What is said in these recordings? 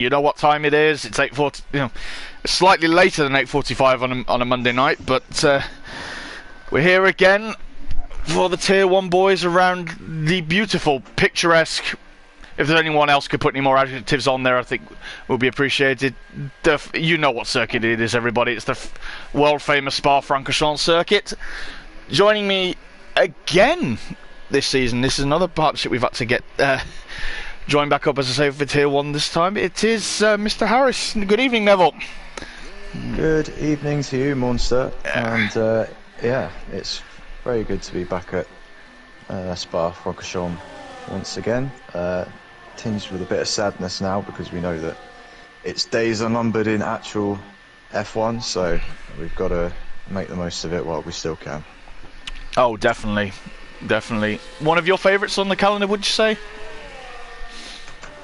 You know what time it is. It's 8:40. You know, slightly later than 8:45 on a Monday night, but we're here again for the Tier 1 boys around the beautiful, picturesque. If there's anyone else could put any more adjectives on there, I think will be appreciated. You know what circuit it is, everybody. It's the world famous Spa-Francorchamps circuit. Joining me again this season. This is another partnership we've had to get. Join back up, as I say, for Tier 1 this time. It is Mr. Harris. Good evening, Neville. Good evening to you, Monster. And yeah, it's very good to be back at Spa-Francorchamps once again. Tinged with a bit of sadness now because we know that its days are numbered in actual F1, so we've got to make the most of it while we still can. Oh, definitely. Definitely. One of your favourites on the calendar, would you say?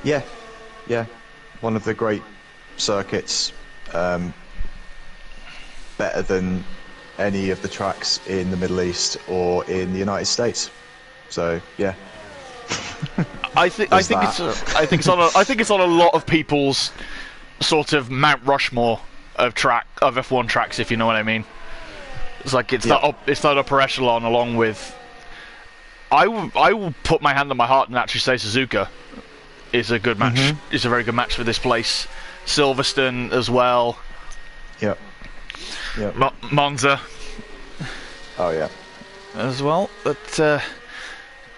Yeah, one of the great circuits, better than any of the tracks in the Middle East or in the United States. So yeah, I think it's on a lot of people's sort of Mount Rushmore of F1 tracks, if you know what I mean. It's like it's that upper echelon, along with. I will put my hand on my heart and actually say Suzuka is a good match. It's a very good match for this place. Silverstone as well. Yep. Monza. Oh yeah. As well, but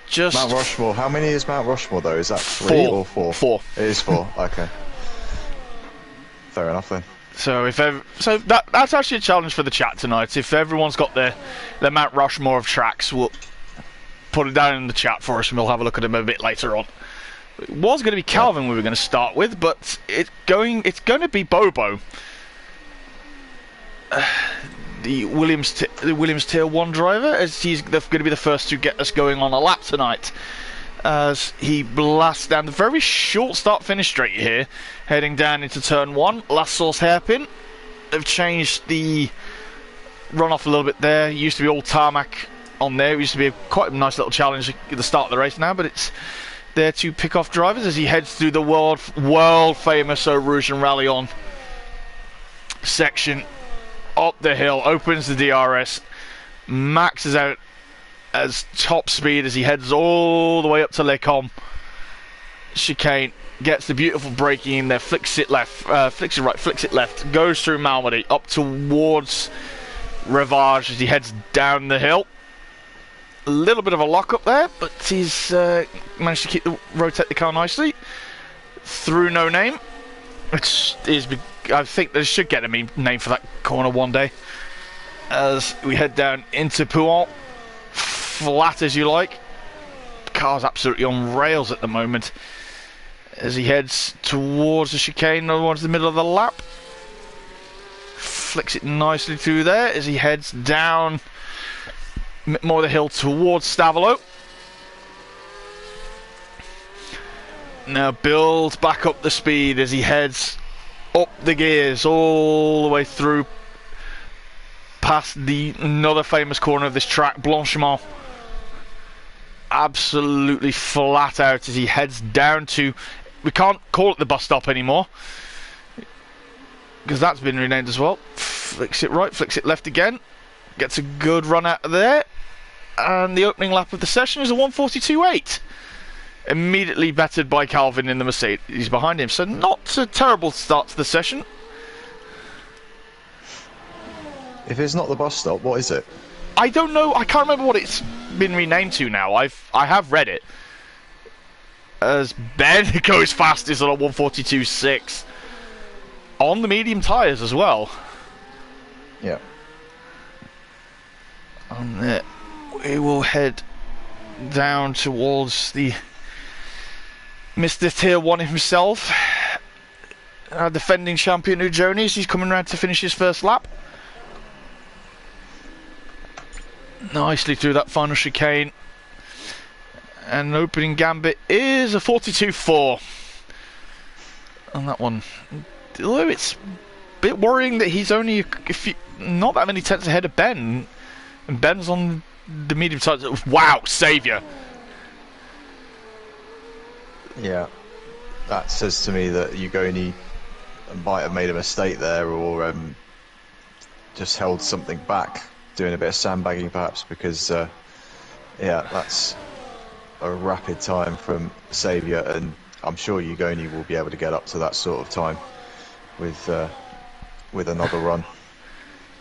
just Mount Rushmore. How many is Mount Rushmore though? Is that 3 or 4? 4. It is 4. Okay. Fair enough then. So that's actually a challenge for the chat tonight. If everyone's got their Mount Rushmore of tracks, we'll put it down in the chat for us, and we'll have a look at them a bit later on. It was going to be Calvin we were going to start with, but it's going to be Bobo, the Williams Tier 1 driver, as he's going to be the first to get us going on a lap tonight, as he blasts down the very short start-finish straight here, heading down into turn 1. Last source hairpin. They've changed the runoff a little bit there. It used to be all tarmac on there. It used to be quite a nice little challenge at the start of the race now, but it's there to pick off drivers as he heads through the world famous Eau Rouge and Rallye section up the hill, opens the DRS, maxes out as top speed as he heads all the way up to Les Combes chicane, gets the beautiful braking in there, flicks it left, flicks it right, flicks it left, goes through Malmedy up towards Rivage as he heads down the hill. A little bit of a lock up there, but he's managed to rotate the car nicely through No Name, which is, I think they should get a name for that corner one day. As we head down into Pouhon, flat as you like. The car's absolutely on rails at the moment. As he heads towards the chicane, towards the middle of the lap, flicks it nicely through there as he heads down more the hill towards Stavelot. Now builds back up the speed as he heads up the gears all the way through past another famous corner of this track, Blanchiment. Absolutely flat out as he heads down to, we can't call it the bus stop anymore because that's been renamed as well. Flicks it right, flicks it left again, gets a good run out of there. And the opening lap of the session is a 1:42.8. Immediately battered by Calvin in the Mercedes behind him. So not a terrible start to the session. If it's not the bus stop, what is it? I don't know. I can't remember what it's been renamed to now. I have read it. As Ben goes fastest on a 1:42.6. On the medium tyres as well. Yeah. On there. We will head down towards the Mr. Tier 1 himself, our defending champion Ujonis. He's coming around to finish his first lap. Nicely through that final chicane. And opening gambit is a 42.4 on that one. Although it's a bit worrying that he's only not that many tenths ahead of Ben. And Ben's on the medium side. Wow, saviour. Yeah. that says to me that Ugoni might have made a mistake there, or just held something back, doing a bit of sandbagging perhaps, because yeah, that's a rapid time from Saviour, and I'm sure Ugoni will be able to get up to that sort of time with another run.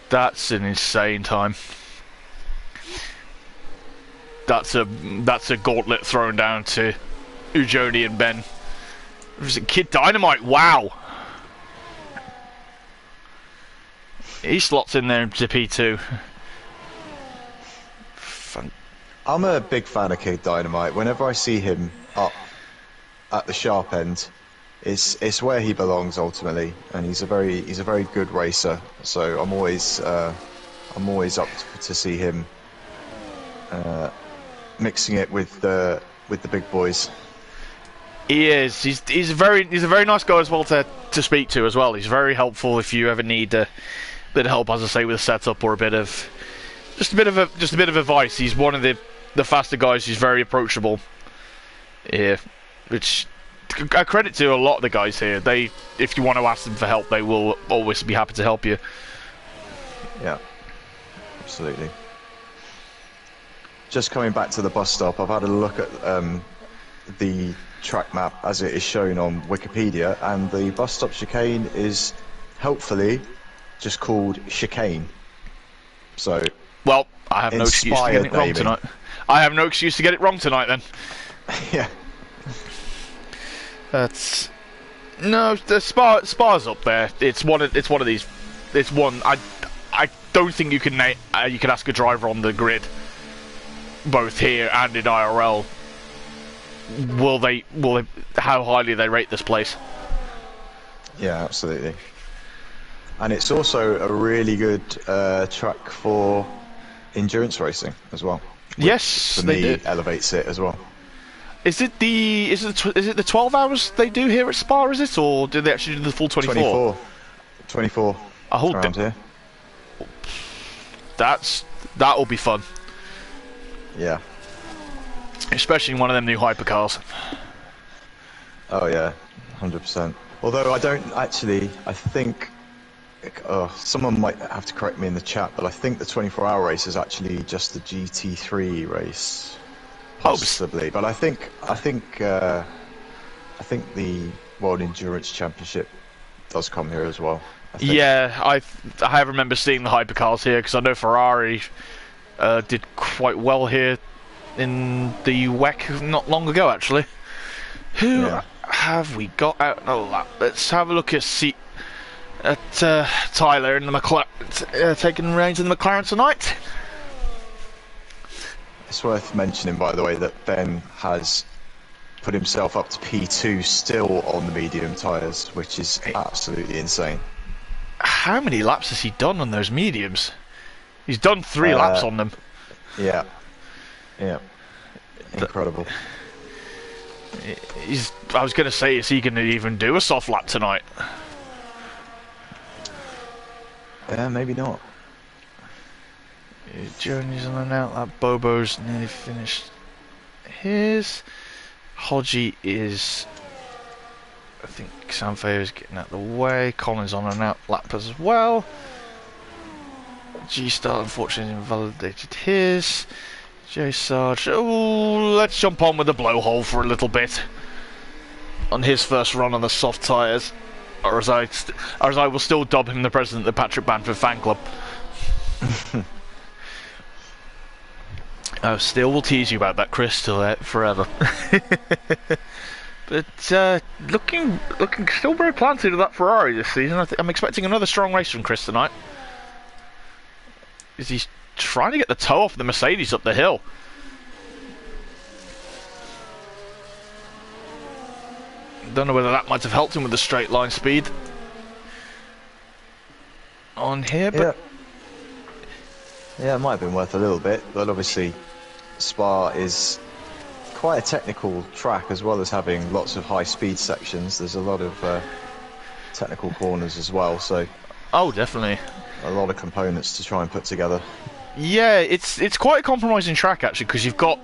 That's an insane time. That's a gauntlet thrown down to Ugoni and Ben. Was it Kid Dynamite? Wow. He slots in there into P2. Fun. I'm a big fan of Kid Dynamite. Whenever I see him up at the sharp end, it's where he belongs ultimately, and he's a very good racer. So I'm always up to see him mixing it with the big boys. He is. He's a very nice guy as well to speak to as well. He's very helpful if you ever need a bit of help, as I say, with a setup or a bit of advice. He's one of the faster guys. He's very approachable. Yeah, which I credit to a lot of the guys here. They, if you want to ask them for help, they will always be happy to help you. Yeah, absolutely. Just coming back to the bus stop, I've had a look at the track map as it is shown on Wikipedia, and the bus stop chicane is helpfully just called chicane. So, well, I have no excuse to get it wrong tonight. I have no excuse to get it wrong tonight then. Yeah. That's no, the Spa's up there. It's one of these. It's one I don't think you can ask a driver on the grid, both here and in IRL. Will they how highly they rate this place? Yeah, absolutely. And it's also a really good track for endurance racing as well. Yes, for me, elevates it as well. Is it the 12 hours they do here at Spa? Is it, or do they actually do the full 24? 24. I hold around here. That'll be fun. Yeah. Especially in one of them new hypercars. Oh yeah, 100%. Although I don't actually, I think, someone might have to correct me in the chat, but I think the 24-hour race is actually just the GT3 race, possibly. But I think the World Endurance Championship does come here as well. Yeah, I remember seeing the hypercars here, because I know Ferrari did quite well here in the WEC not long ago, actually. Who have we got out on a lap? Let's have a look at Tyler in the McLaren, taking reins in the McLaren tonight. It's worth mentioning, by the way, that Ben has put himself up to P2 still on the medium tyres, which is absolutely insane. How many laps has he done on those mediums? He's done 3 laps on them. Yeah. Yeah. Incredible. I was going to say, is he going to even do a soft lap tonight? Yeah, maybe not. Journey's on and out. That Bobo's nearly finished his. Hodgie is, I think Sanfeo is getting out of the way. Collins on and out lap as well. G-Star unfortunately invalidated his. J Sarge, oh, let's jump on with the blowhole for a little bit on his first run on the soft tyres, or as I will still dub him the president of the Patrick Bamford fan club. Still will tease you about that, Chris, till forever. But looking still very planted with that Ferrari this season. I'm expecting another strong race from Chris tonight. Is he trying to get the toe off the Mercedes up the hill? Don't know whether that might have helped him with the straight line speed on here, but yeah, it might have been worth a little bit. But obviously, Spa is quite a technical track, as well as having lots of high speed sections. There's a lot of technical corners as well, so definitely a lot of components to try and put together. Yeah, it's quite a compromising track actually, because you've got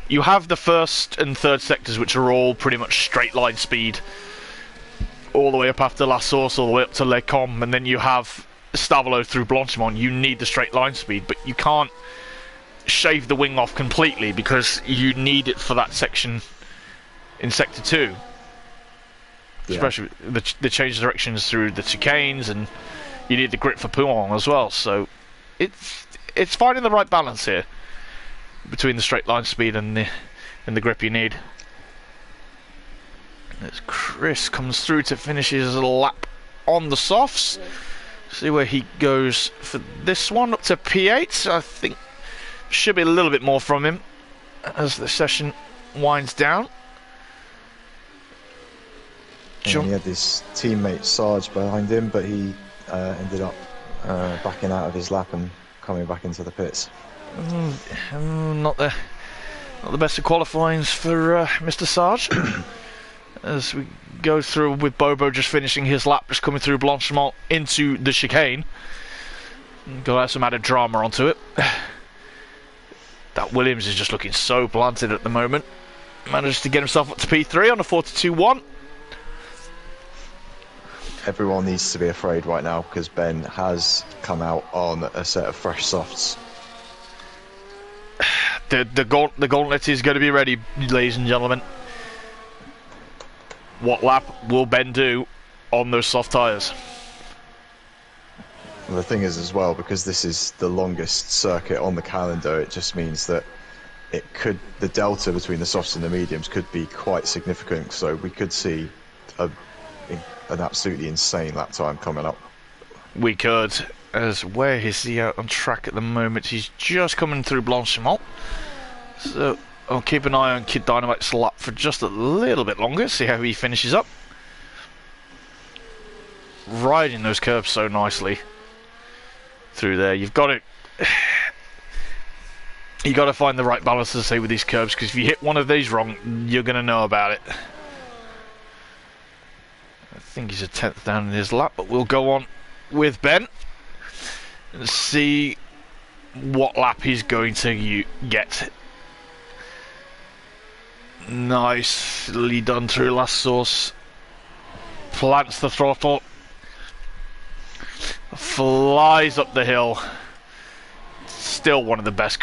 you have the first and third sectors, which are all pretty much straight line speed, all the way up after La Source, all the way up to Les Combes, and then you have Stavelot through Blanchimont. You need the straight line speed, but you can't shave the wing off completely because you need it for that section in Sector 2. Yeah. Especially the change directions through the chicanes, and you need the grip for Pouin as well. So it's finding the right balance here between the straight line speed and the grip you need. As Chris comes through to finish his lap on the softs. See where he goes for this one, up to P8. I think should be a little bit more from him as the session winds down. And he had his teammate Sarge behind him, but he ended up backing out of his lap and coming back into the pits. Not the best of qualifyings for Mr. Sarge. As we go through with Bobo just finishing his lap, just coming through Blanchimont into the chicane. Got to add some added drama onto it. That Williams is just looking so planted at the moment. Managed to get himself up to P3 on a 4-2-1. Everyone needs to be afraid right now because Ben has come out on a set of fresh softs. The gauntlet is going to be ready, ladies and gentlemen. What lap will Ben do on those soft tyres? Well, the thing is as well, because this is the longest circuit on the calendar, it just means that the delta between the softs and the mediums could be quite significant. So we could see an absolutely insane lap time coming up. We could. As where is he out on track at the moment? He's just coming through Blanchimont. So I'll keep an eye on Kid Dynamite's lap for just a little bit longer, see how he finishes up. Riding those curves so nicely through there. You've got to find the right balance, to say, with these curves, because if you hit one of these wrong, you're going to know about it. I think he's a 10th down in his lap, but we'll go on with Ben and see what lap he's going to get. Nicely done through last source. Plants the throttle. Flies up the hill. Still one of the best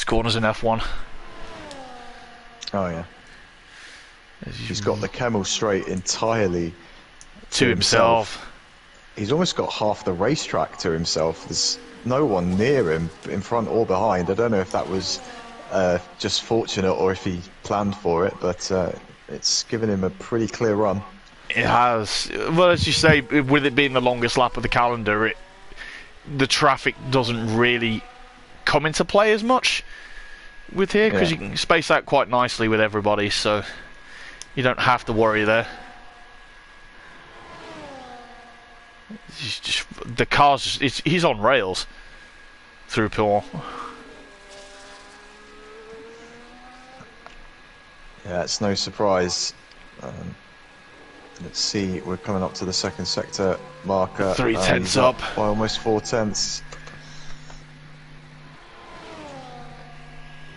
corners in F1. Oh yeah. He's got the camel straight entirely to himself. He's almost got half the racetrack to himself. There's no one near him, in front or behind. I don't know if that was just fortunate or if he planned for it, but it's given him a pretty clear run. It has. Well, as you say, with it being the longest lap of the calendar, the traffic doesn't really come into play as much with here, because you can space out quite nicely with everybody, so you don't have to worry there. The car's he's on rails through Pouin. Yeah, it's no surprise. Let's see, we're coming up to the second sector marker. 3/10 up by almost 4/10.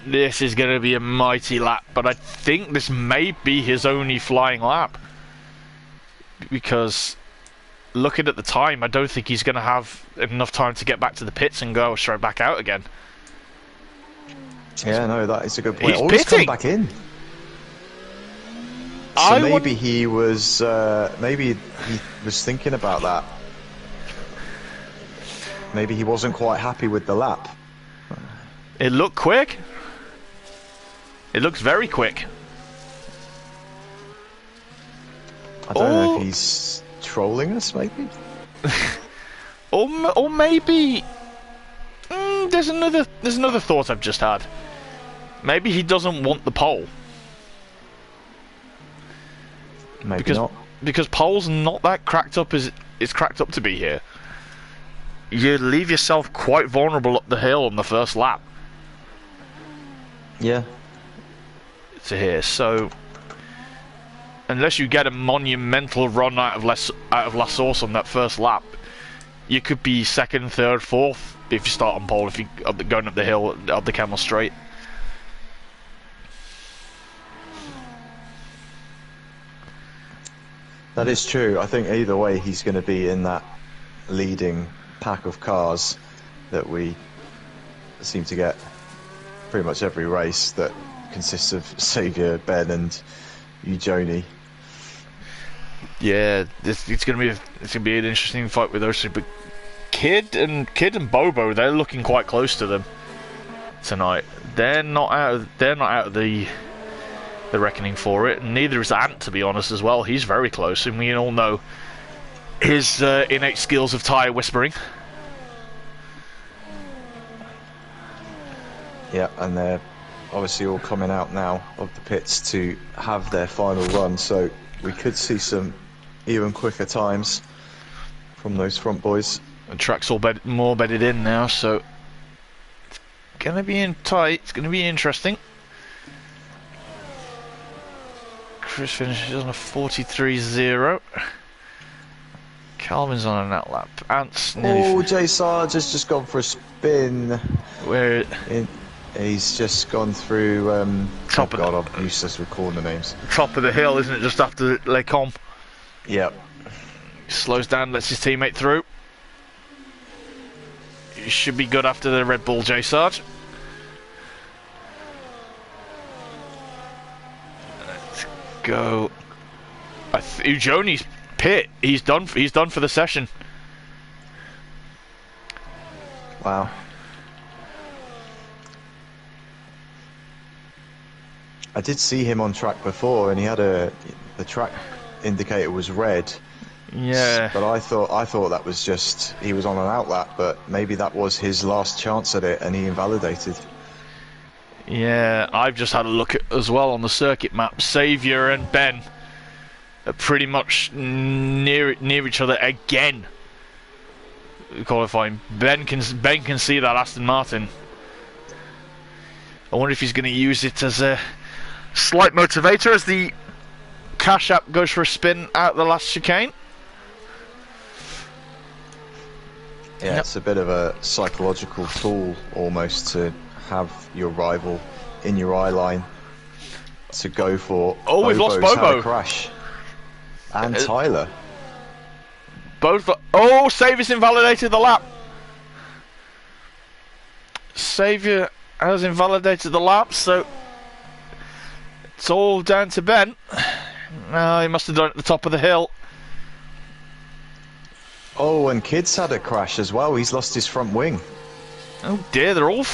This is going to be a mighty lap, but I think this may be his only flying lap, because looking at the time, I don't think he's going to have enough time to get back to the pits and go straight back out again. Yeah, no, that is a good point. He's pitting. Come back in. So maybe he was thinking about that. Maybe he wasn't quite happy with the lap. It looked quick. It looks very quick. I don't know if he's trolling us, maybe. or maybe there's another thought I've just had. Maybe he doesn't want the pole. Maybe not. Because pole's not that cracked up as it's cracked up to be here. You leave yourself quite vulnerable up the hill on the first lap. Yeah. To here, so unless you get a monumental run out of La Source on that first lap, you could be second, third, fourth if you start on pole, if you going up the hill, up the Camel Straight. That is true. I think either way he's going to be in that leading pack of cars that we seem to get pretty much every race, that consists of Xavier, Ben and Eugenie. Yeah, it's gonna be an interesting fight with those two. But Kid and Bobo, they're looking quite close to them tonight. They're not out of the reckoning for it. Neither is Ant, to be honest, as well. He's very close, and we all know his innate skills of tyre whispering. Yeah, and they're obviously all coming out now of the pits to have their final run, so we could see some even quicker times from those front boys. The track's all more bedded in now, so it's gonna be tight. It's gonna be interesting. Chris finishes on a 43.0. Calvin's on an outlap. Ant's nearly... Jay Sarge has just gone for a spin. He's just gone through... I'm useless with calling the names. Top of the hill, isn't it? Just after Les Combes. Yep. Slows down, lets his teammate through. He should be good after the Red Bull, Jay Sarge. Let's go. Eugenie's pit. He's done for the session. Wow. I did see him on track before, and he had the track indicator was red. Yeah. But I thought that was just he was on an outlap, but maybe that was his last chance at it, and he invalidated. Yeah, I've just had a look at as well on the circuit map. Xavier and Ben are pretty much near each other again. Qualifying. Ben can see that Aston Martin. I wonder if he's going to use it as a slight motivator as the Cash App goes for a spin out the last chicane. Yeah, yep. It's a bit of a psychological tool almost to have your rival in your eye line to go for. Oh, we've lost Bobo. Had a crash. And Tyler. Both. Oh, Saviour's invalidated the lap. Saviour has invalidated the lap, so it's all down to Ben. He must have done it at the top of the hill. Oh, and Kid's had a crash as well. He's lost his front wing. Oh dear, they're all...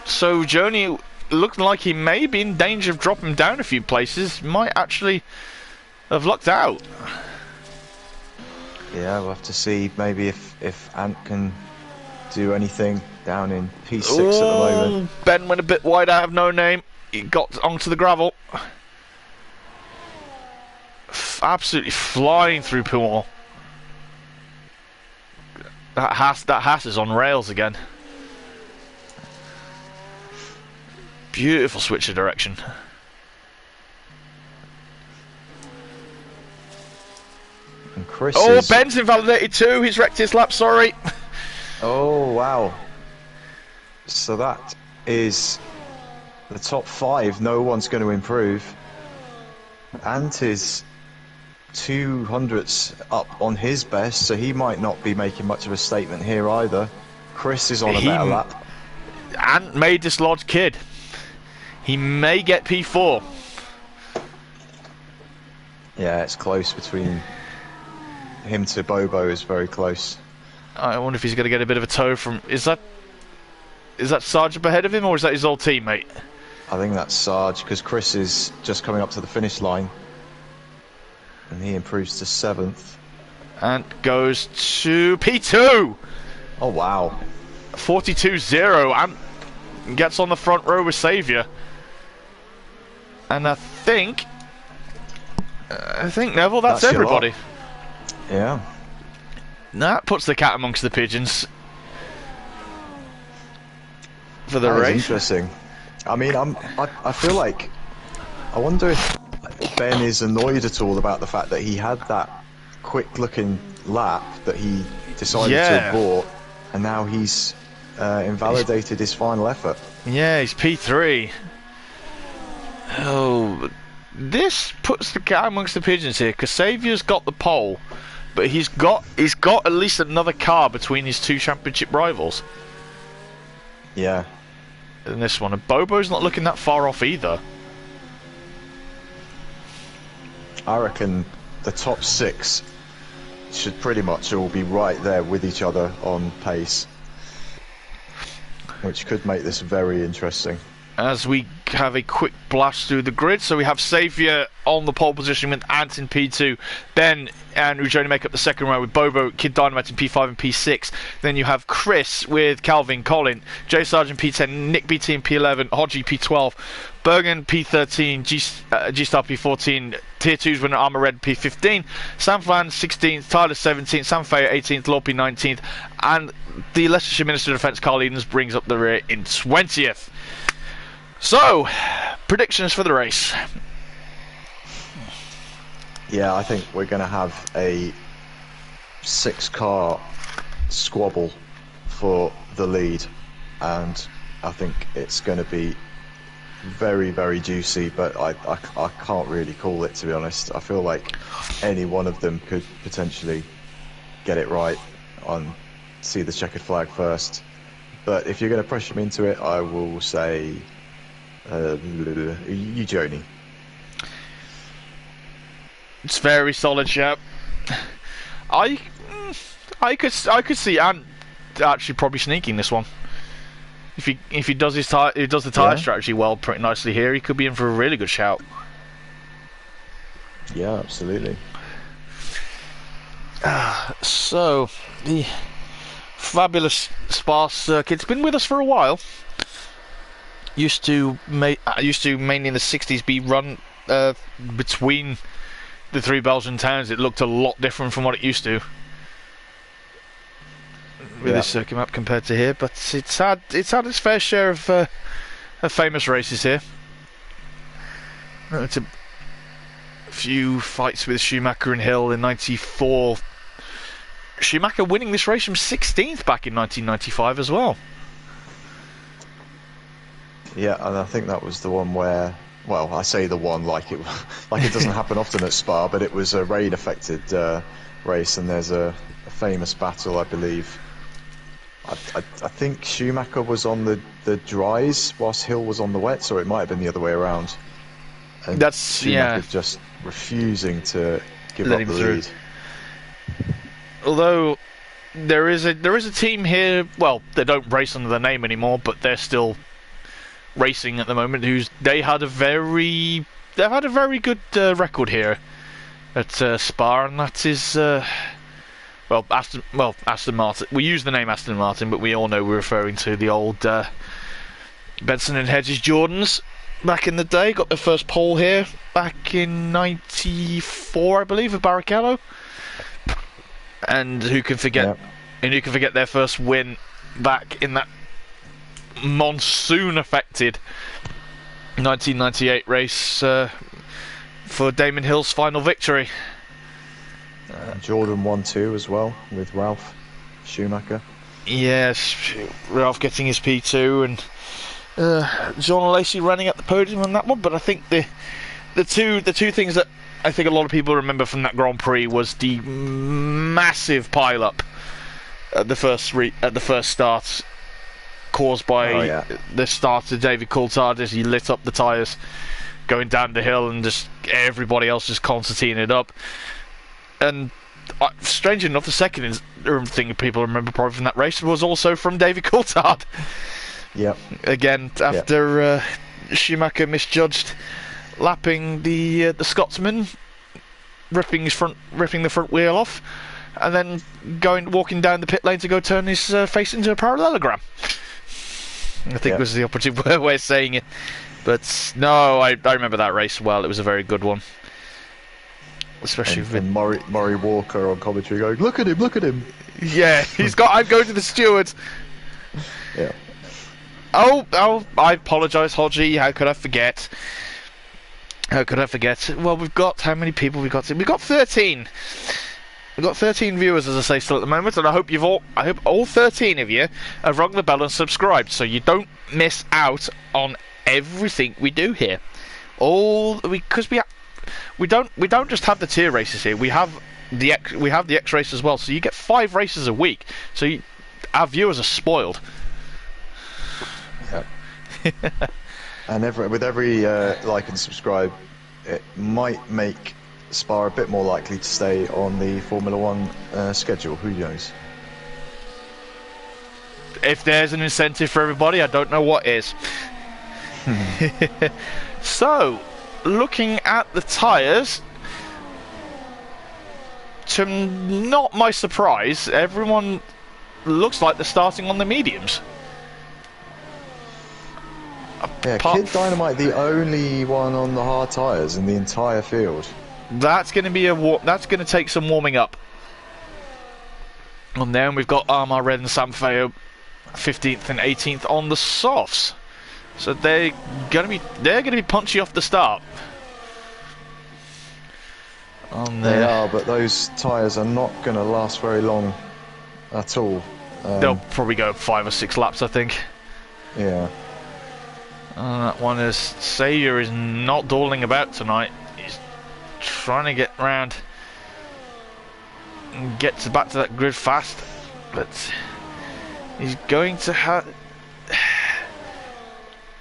So Joni looked like he may be in danger of dropping down a few places. Might actually have lucked out. Yeah, we'll have to see maybe if Ant can do anything down in P6 at the moment. Ben went a bit wide out of no name. He got onto the gravel. Absolutely flying through Pool. That Haas is on rails again. Beautiful switch of direction. And Chris Ben's invalidated too. He's wrecked his lap, sorry. Oh, wow. So that is the top 5. No one's going to improve. Ant is 200ths up on his best, so he might not be making much of a statement here either. Chris is on a better lap. Ant may dislodge Kid. He may get P4. Yeah, it's close between him to Bobo is very close. I wonder if he's going to get a bit of a tow from... Is that Sarge up ahead of him, or is that his old teammate? I think that's Sarge, because Chris is just coming up to the finish line. And he improves to 7th. And goes to P2! Oh, wow. 42.0 and gets on the front row with Saviour. And I think Neville, that's everybody. Yeah. That puts the cat amongst the pigeons for the That race. Is interesting. I mean, I feel like I wonder if Ben is annoyed at all about the fact that he had that quick-looking lap that he decided to abort, and now he's invalidated his final effort. Yeah, he's P3. Oh, this puts the cat amongst the pigeons here, because Saviour's got the pole, but he's got at least another car between his two championship rivals. Yeah. In this one, and Bobo's not looking that far off either. I reckon the top 6 should pretty much all be right there with each other on pace, which could make this very interesting. As we have a quick blast through the grid, so we have Saviour on the pole position with Ant in P2, Ben and Rujoni make up the second row with Bobo, Kid Dynamite in P5 and P6. Then you have Chris with Calvin, Colin, Jay Sargent P10, Nick BT in P11, Hodgie P12, Bergen P13, G-Star P14, Tier 2's winner Armour Red P15, Sam Fan 16th, Tyler 17th, Sam Faye 18th, Lorpy 19th, and the Leicestershire Minister of Defence Carl Edens brings up the rear in 20th. So, predictions for the race. Yeah, I think we're going to have a 6-car squabble for the lead, and I think it's going to be very, very juicy, but I can't really call it, to be honest. I feel like any one of them could potentially get it right on see the checkered flag first. But if you're going to pressure me into it, I will say Ujoni. It's very solid, chap. I could see Ant actually probably sneaking this one. If he does the tyre strategy well, pretty nicely here, he could be in for a really good shout. Yeah, absolutely. So the fabulous Spa circuit's been with us for a while. Used to mainly in the 60s be run between the 3 Belgian towns. It looked a lot different from what it used to with this circuit map compared to here, but it's had its fair share of famous races here. It's a few fights with Schumacher and Hill in '94. Schumacher winning this race from 16th back in 1995 as well. Yeah, and I think that was the one where, well, I say the one like it doesn't happen often at Spa, but it was a rain-affected race, and there's a famous battle, I believe. I think Schumacher was on the dries whilst Hill was on the wets, or it might have been the other way around. And Schumacher just refusing to give up the lead. Although there is a team here, well, they don't race under their name anymore, but they're still racing at the moment. They've had a very good record here at Spa, and that is Aston Martin. We use the name Aston Martin, but we all know we're referring to the old Benson and Hedges Jordans back in the day. Got their first pole here back in '94, I believe, with Barrichello. And who can forget? Yep. And who can forget their first win back in that monsoon-affected 1998 race for Damon Hill's final victory. Jordan 1-2 as well with Ralph Schumacher. Yes, Ralph getting his P2 and John Lacey running at the podium on that one. But I think the two things that I think a lot of people remember from that Grand Prix was the massive pile-up at the first start, caused by the start of David Coulthard as he lit up the tyres going down the hill, and just everybody else just concertinaing it up. And strange enough, the second thing people remember probably from that race was also from David Coulthard. Yep. Again, after Schumacher misjudged lapping the Scotsman, ripping the front wheel off, and then walking down the pit lane to go turn his face into a parallelogram. I think was the operative way of saying it. But no, I remember that race well. It was a very good one. Especially with Murray Walker on commentary going, look at him. Yeah, I'm going to the steward. Yeah. Oh, I apologise, Hodgie. How could I forget? Well, we've got, how many people we've got? We've got 13. We've got 13 viewers, as I say, still at the moment, and I hope all 13 of you have rung the bell and subscribed, so you don't miss out on everything we do here. Because we don't just have the tier races here. We have the X race as well. So you get 5 races a week. So our viewers are spoiled. Yep. And with every like and subscribe, it might make Spa a bit more likely to stay on the Formula 1 schedule. Who knows? If there's an incentive for everybody, I don't know what is. So, looking at the tyres, to not my surprise, everyone looks like they're starting on the mediums. Yeah, Kid Dynamite, the only one on the hard tyres in the entire field. That's going to be that's going to take some warming up. And then we've got Armar Red and Sam Feo 15th and 18th on the softs. So they're going to be punchy off the start. They are, but those tyres are not going to last very long at all. They'll probably go 5 or 6 laps, I think. Yeah. That one is Saviour is not dawdling about tonight. He's trying to get round and get back to that grid fast, but he's going to have.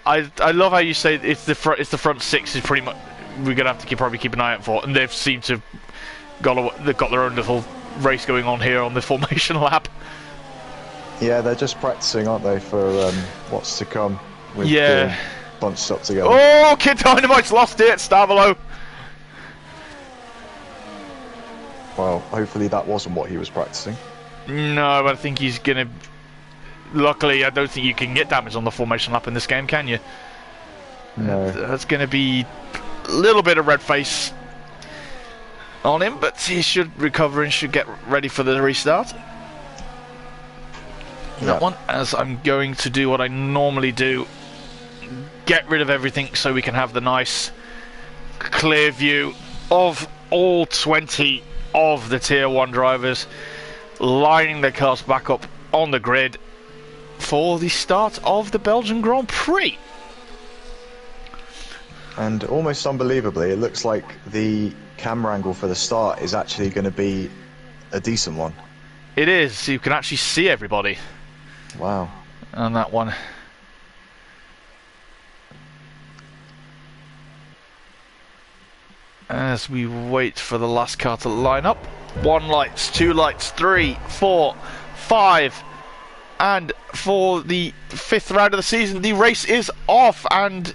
I love how you say it's the front 6 is pretty much we're gonna have to probably keep an eye out for, and they've seemed to they've got their own little race going on here on the formation lap. Yeah, they're just practicing, aren't they, for what's to come. With yeah, bunched up together. Oh, Kid Dynamite's lost it, Stavolo. Well, hopefully that wasn't what he was practicing. No, but I think he's gonna. Luckily, I don't think you can get damage on the formation lap in this game, can you? No. That's gonna be a little bit of red face on him, but he should recover and should get ready for the restart. That one, as I'm going to do what I normally do, get rid of everything so we can have the nice clear view of all 20 of the tier 1 drivers lining their cars back up on the grid for the start of the Belgian Grand Prix. And almost unbelievably, it looks like the camera angle for the start is actually going to be a decent one. It is, so you can actually see everybody. Wow. On that one. As we wait for the last car to line up. 1 lights, 2 lights, 3, 4, 5. And for the 5th round of the season, the race is off. And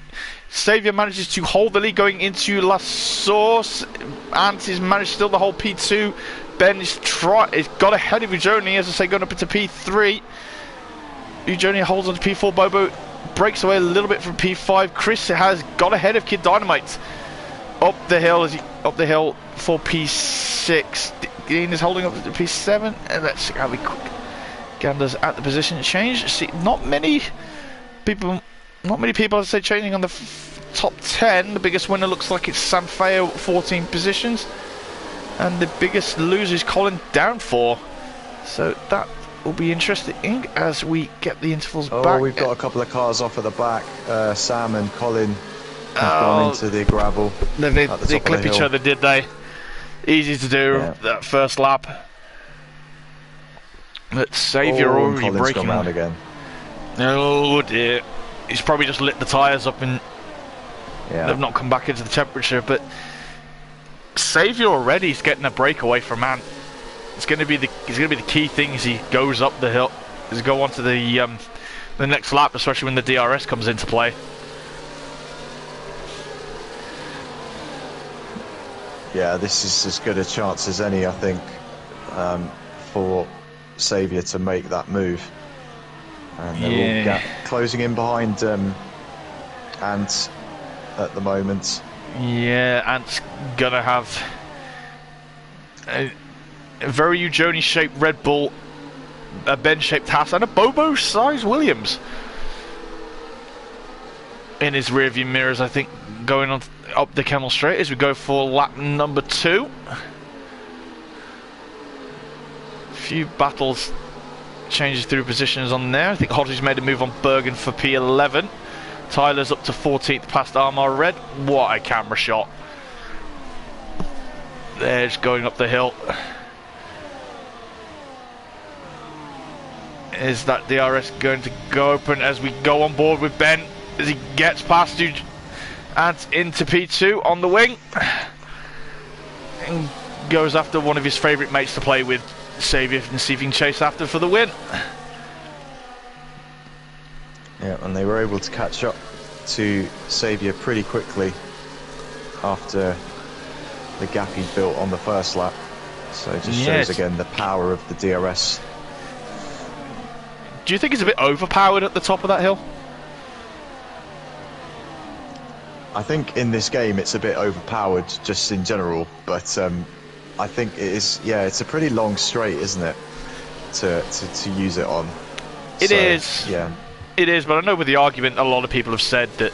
Saviour manages to hold the lead going into La Source. And he's managed still to hold P2. Ben is got ahead of Ujoni, as I say, going up into P3. Ujoni holds on to P4. Bobo breaks away a little bit from P5. Chris has got ahead of Kid Dynamite. Up the hill for P6. Dean is holding up to P7. And let's see how we ganders at the position change. See, not many people, I'd say, changing on the top 10. The biggest winner looks like it's Sanfeo, 14 positions. And the biggest loser is Colin down 4. So that will be interesting as we get the intervals back. Oh, we've got a couple of cars off at the back. Sam and Colin have gone into the gravel. They clip each other, did they? Easy to do, that first lap. But Saviour already Colin's breaking. Gone round again. Oh dear. He's probably just lit the tyres up and they've not come back into the temperature. But Saviour already is getting a breakaway from Ant. It's going to be the key thing as he goes up the hill, as he go on to the next lap, especially when the DRS comes into play. Yeah, this is as good a chance as any, I think, for Saviour to make that move. And they're all closing in behind Ant at the moment. Yeah, Ant's gonna have a very Ujoni-shaped Red Bull, a Ben-shaped Haas, and a Bobo-sized Williams in his rearview mirrors, I think, going on up the Kemmel Straight as we go for lap number 2. A few battles, changes through positions on there. I think Hodges made a move on Bergen for P11. Tyler's up to 14th past Armor Red. What a camera shot. They're just going up the hill. Is that DRS going to go open as we go on board with Ben as he gets past you and into P2 on the wing and goes after one of his favourite mates to play with, Xavier, and see if he can chase after for the win. Yeah, and they were able to catch up to Xavier pretty quickly after the gap he built on the first lap. So it just shows again the power of the DRS. Do you think it's a bit overpowered at the top of that hill? I think in this game it's a bit overpowered just in general, but I think it is, yeah, it's a pretty long straight, isn't it, to use it on. It is. Yeah. It is, but I know with the argument a lot of people have said that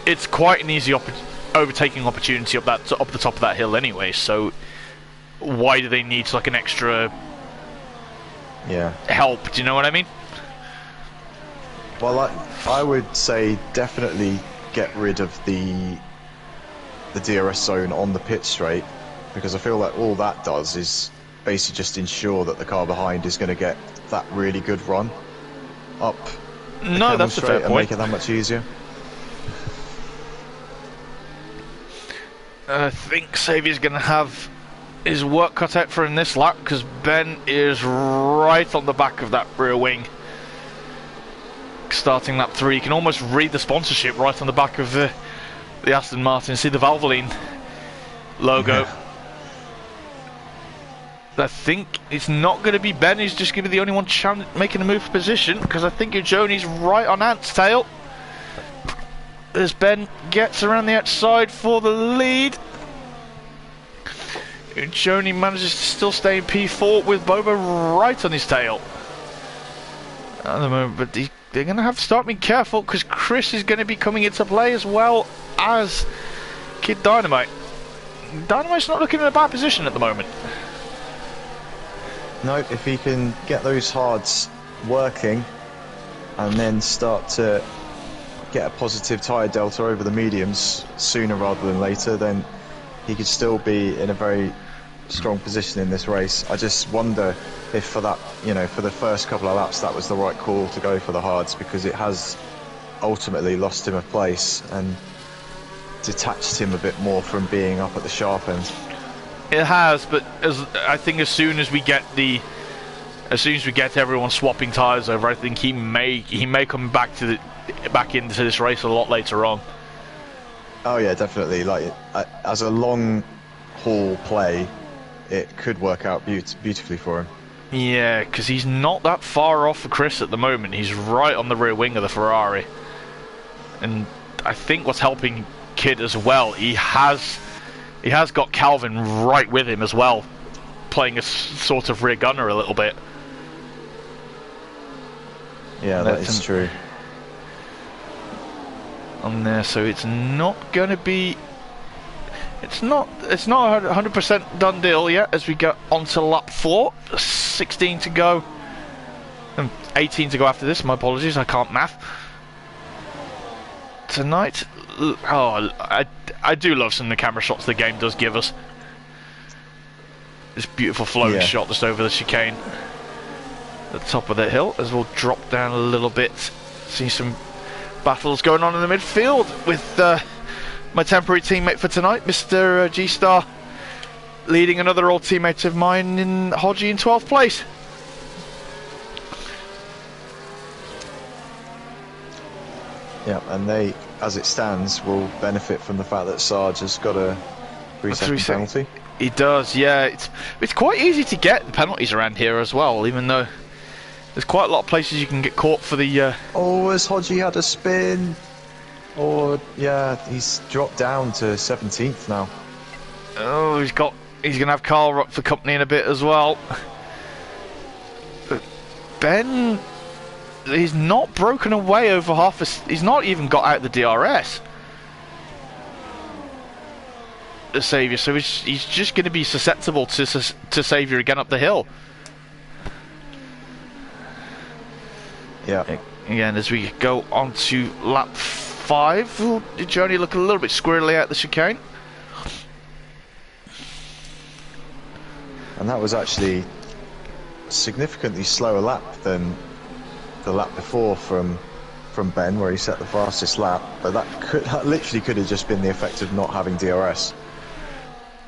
it's quite an easy overtaking opportunity up the top of that hill anyway, so why do they need like an extra help, do you know what I mean? Well, I would say definitely get rid of the DRS zone on the pit straight, because I feel like all that does is basically just ensure that the car behind is going to get that really good run up. No, that's a fair point. And make it that much easier. I think Xavier's going to have his work cut out for him this lap, because Ben is right on the back of that rear wing. Starting lap 3, you can almost read the sponsorship right on the back of the Aston Martin. See the Valvoline logo. Yeah. I think it's not going to be Ben who's just going to be the only one making a move for position, because I think Joni's right on Ant's tail as Ben gets around the outside for the lead. Joni manages to still stay in P4 with Boba right on his tail at the moment, but they're going to have to start being careful, because Chris is going to be coming into play as well as Kid Dynamite. Dynamite's not looking in a bad position at the moment. No, if he can get those hards working and then start to get a positive tyre delta over the mediums sooner rather than later, then he could still be in a very strong position in this race. I just wonder if for that, you know, for the first couple of laps that was the right call to go for the hards, because it has ultimately lost him a place and detached him a bit more from being up at the sharp end. It has, but I think as soon as we get everyone swapping tyres over, I think he may come back into this race a lot later on. Oh yeah, definitely. Like as a long haul play, it could work out beautifully for him. Yeah, because he's not that far off for Chris at the moment. He's right on the rear wing of the Ferrari, and I think what's helping Kid as well, he has got Calvin right with him as well, playing a sort of rear gunner a little bit. Yeah, that is true. On there, so it's not going to be. It's not a 100% done deal yet as we get onto lap 4. 16 to go. 18 to go after this. My apologies, I can't math. Tonight, oh, I do love some of the camera shots the game does give us. This beautiful flowing shot just over the chicane at the top of the hill, as we'll drop down a little bit. See some battles going on in the midfield with my temporary teammate for tonight, Mr. G-Star, leading another old teammate of mine in Hodgie in 12th place. Yeah, and they, as it stands, will benefit from the fact that Sarge has got a 3-second penalty. He does, yeah. It's quite easy to get the penalties around here as well, even though there's quite a lot of places you can get caught for the... Oh, has Hodgie had a spin? Or, yeah, he's dropped down to 17th now. Oh, he's going to have Carl up for company in a bit as well. But Ben, he's not broken away over half he's not even got out the DRS. The Saviour, so he's just going to be susceptible to Saviour again up the hill. Yeah. Again, as we go on to lap 5. 5. Ooh, did Joni look a little bit squirrely out the chicane? And that was actually a significantly slower lap than the lap before from Ben, where he set the fastest lap. But that literally could have just been the effect of not having DRS.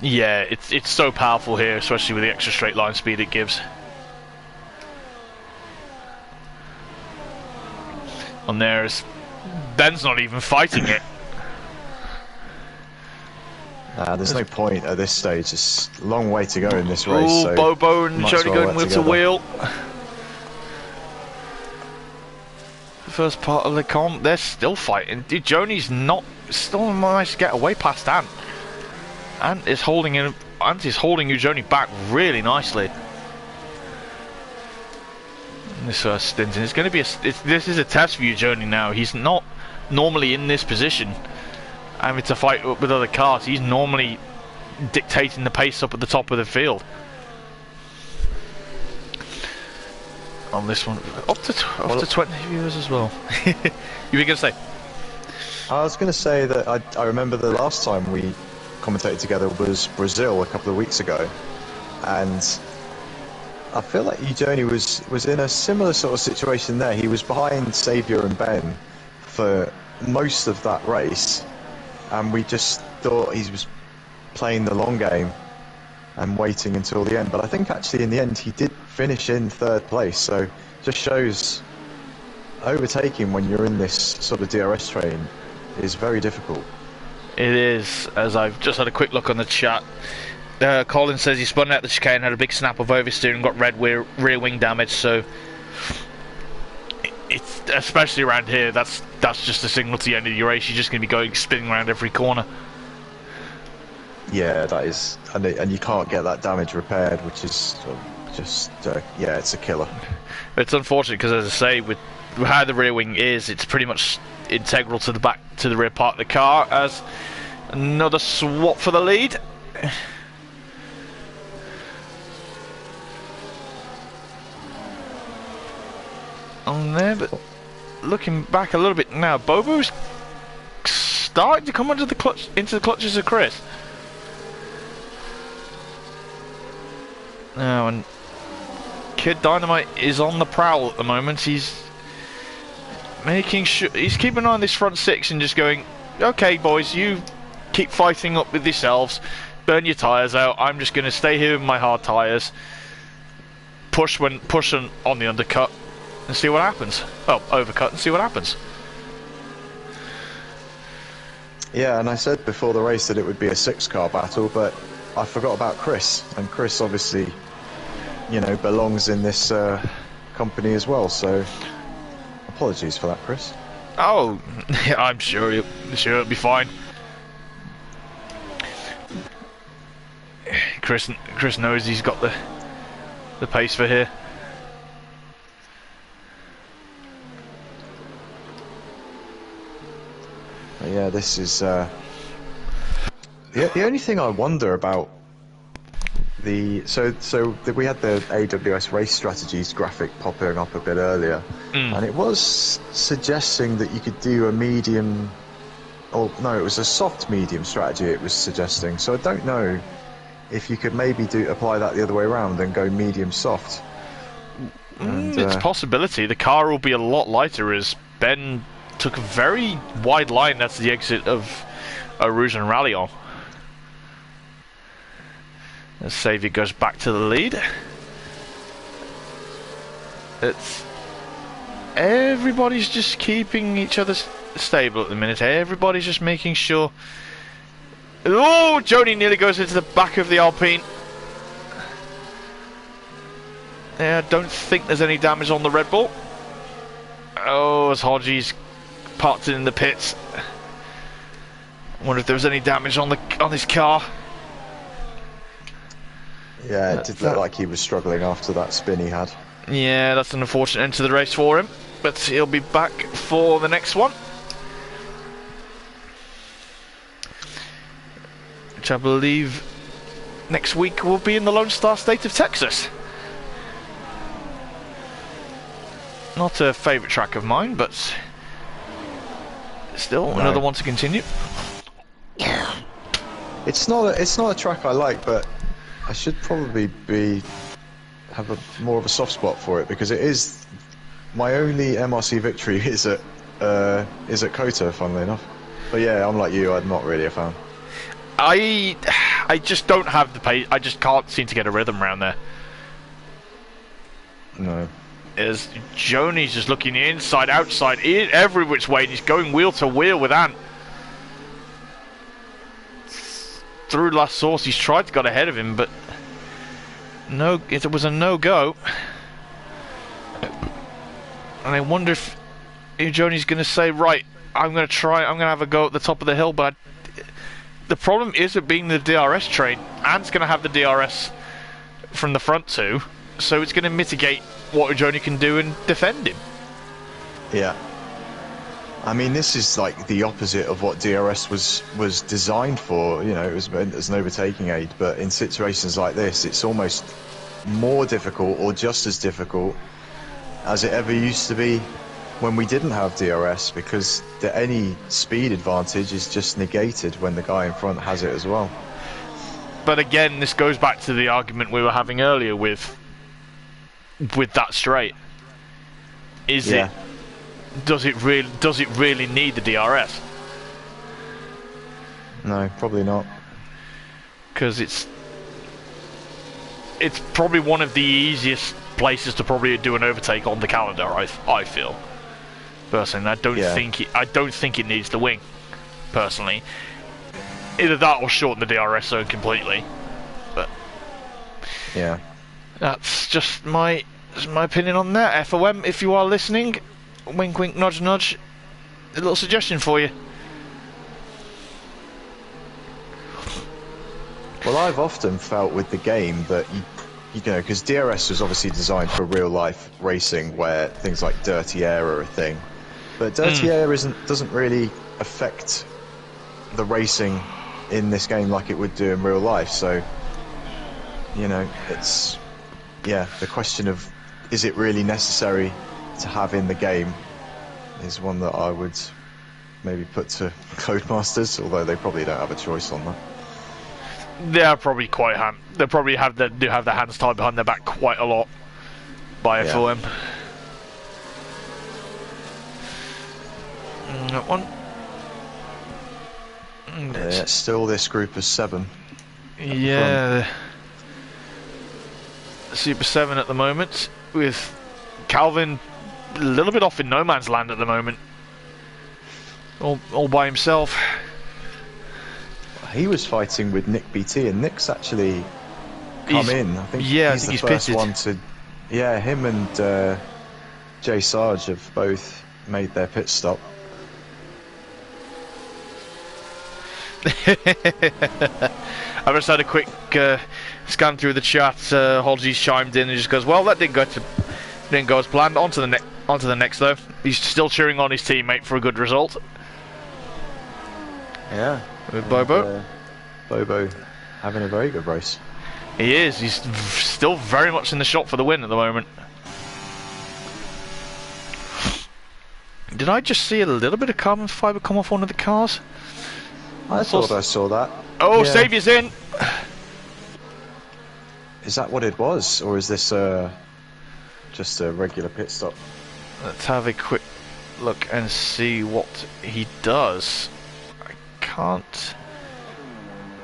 Yeah, it's so powerful here, especially with the extra straight line speed it gives. And there's Ben's not even fighting it. There's no point at this stage. It's a long way to go in this race. Ooh, So Bobo and Joni going wheel to wheel. The first part of the comp, they're still fighting. Dude, Joni's still managed to get away past Ant. Ant is holding Joni back really nicely. In this first stint, and it's going to be this is a test for you, Joni. Now he's not normally in this position, having to fight up with other cars. He's normally dictating the pace up at the top of the field. On this one, up to 20 viewers as well. You were going to say? I was going to say that I remember the last time we commentated together was Brazil a couple of weeks ago, and I feel like Joni was in a similar sort of situation there. He was behind Xavier and Ben for most of that race, and we just thought he was playing the long game and waiting until the end. But I think actually in the end he did finish in 3rd place, so just shows overtaking when you're in this sort of DRS train is very difficult. It is, as I've just had a quick look on the chat. Colin says he spun out the chicane, had a big snap of oversteer and got red rear wing damage, so it's, especially around here, that's just a signal to the end of your race. You're just going to be spinning around every corner. Yeah, that is, and you can't get that damage repaired, which is yeah, it's a killer. It's unfortunate because, as I say, with how the rear wing is, it's pretty much integral to the rear part of the car. As another swap for the lead. On there, but looking back a little bit now, Bobo's starting to come into the clutches of Chris. Now, and Kid Dynamite is on the prowl at the moment. He's making sure he's keeping an eye on this front 6 and just going, okay boys, you keep fighting up with yourselves, burn your tyres out, I'm just going to stay here with my hard tyres, push on the undercut and see what happens. Oh, overcut and see what happens. Yeah, and I said before the race that it would be a 6-car battle, but I forgot about Chris, and Chris obviously, you know, belongs in this company as well, so apologies for that, Chris. Oh, I'm sure it'll be fine. Chris knows he's got the pace for here. But yeah, this is the only thing I wonder about we had the AWS race strategies graphic popping up a bit earlier, and it was suggesting that you could do a medium, or no, it was a soft medium strategy it was suggesting. So I don't know if you could maybe apply that the other way around and go medium soft. It's a possibility. The car will be a lot lighter as Ben took a very wide line. That's the exit of Rouge and Rallion. As Xavier goes back to the lead. Everybody's just keeping each other stable at the minute. Everybody's just making sure. Oh, Joni nearly goes into the back of the Alpine. Yeah, I don't think there's any damage on the Red Bull. Oh, as Hodgie's parked in the pits. I wonder if there was any damage on his car. Yeah, it did look like he was struggling after that spin he had. Yeah, that's an unfortunate end to the race for him, but he'll be back for the next one, which I believe next week will be in the Lone Star State of Texas. Not a favourite track of mine, but Still another one to continue. It's not a track I like, but I should probably have more of a soft spot for it, because it is my only MRC victory is at Kota, funnily enough. But yeah, I'm like you, I'm not really a fan. I just don't have the pace. I just can't seem to get a rhythm around there. No. As Joni's just looking inside, outside, every which way, and he's going wheel to wheel with Ant. Through last source, he's tried to get ahead of him, but no, it was a no-go. And I wonder if Joni's going to say, right, I'm going to have a go at the top of the hill, but the problem is it being the DRS train. Ant's going to have the DRS from the front too, so it's going to mitigate what Joni can do and defend him. Yeah. I mean, this is like the opposite of what DRS was designed for. You know, it was meant as an overtaking aid, but in situations like this, it's almost more difficult, or just as difficult as it ever used to be when we didn't have DRS, because any speed advantage is just negated when the guy in front has it as well. But again, this goes back to the argument we were having earlier with that straight. Does it really need the DRS? No, probably not. Because it's probably one of the easiest places to probably do an overtake on the calendar. I feel personally, I don't think it needs the wing. Personally, either that or shorten the DRS zone completely. But yeah, that's just my opinion on that. FOM, if you are listening, wink wink nudge nudge, a little suggestion for you. Well, I've often felt with the game that you know, because DRS was obviously designed for real life racing where things like dirty air are a thing, but dirty air doesn't really affect the racing in this game like it would do in real life. So, you know, it's the question of, is it really necessary to have in the game, is one that I would maybe put to Codemasters, although they probably don't have a choice on that. They're probably they probably do have their hands tied behind their back quite a lot by FOM. That one. Yeah, still this group of 7. Yeah. Super 7 at the moment, with Calvin a little bit off in no man's land at the moment. All by himself. He was fighting with Nick BT, and Nick's actually come in. I think he's the first pitted. One to... Yeah, him and Jay Sarge have both made their pit stop. I just had a quick scan through the chat. Hodgie's chimed in and just goes, "Well, that didn't go as planned. On to the next though. He's still cheering on his teammate for a good result." Yeah, with Bobo. Bobo having a very good race. He is. He's still very much in the shot for the win at the moment. Did I just see a little bit of carbon fibre come off one of the cars? I thought I saw that. Oh, yeah. Saviour's in! Is that what it was? Or is this just a regular pit stop? Let's have a quick look and see what he does. I can't...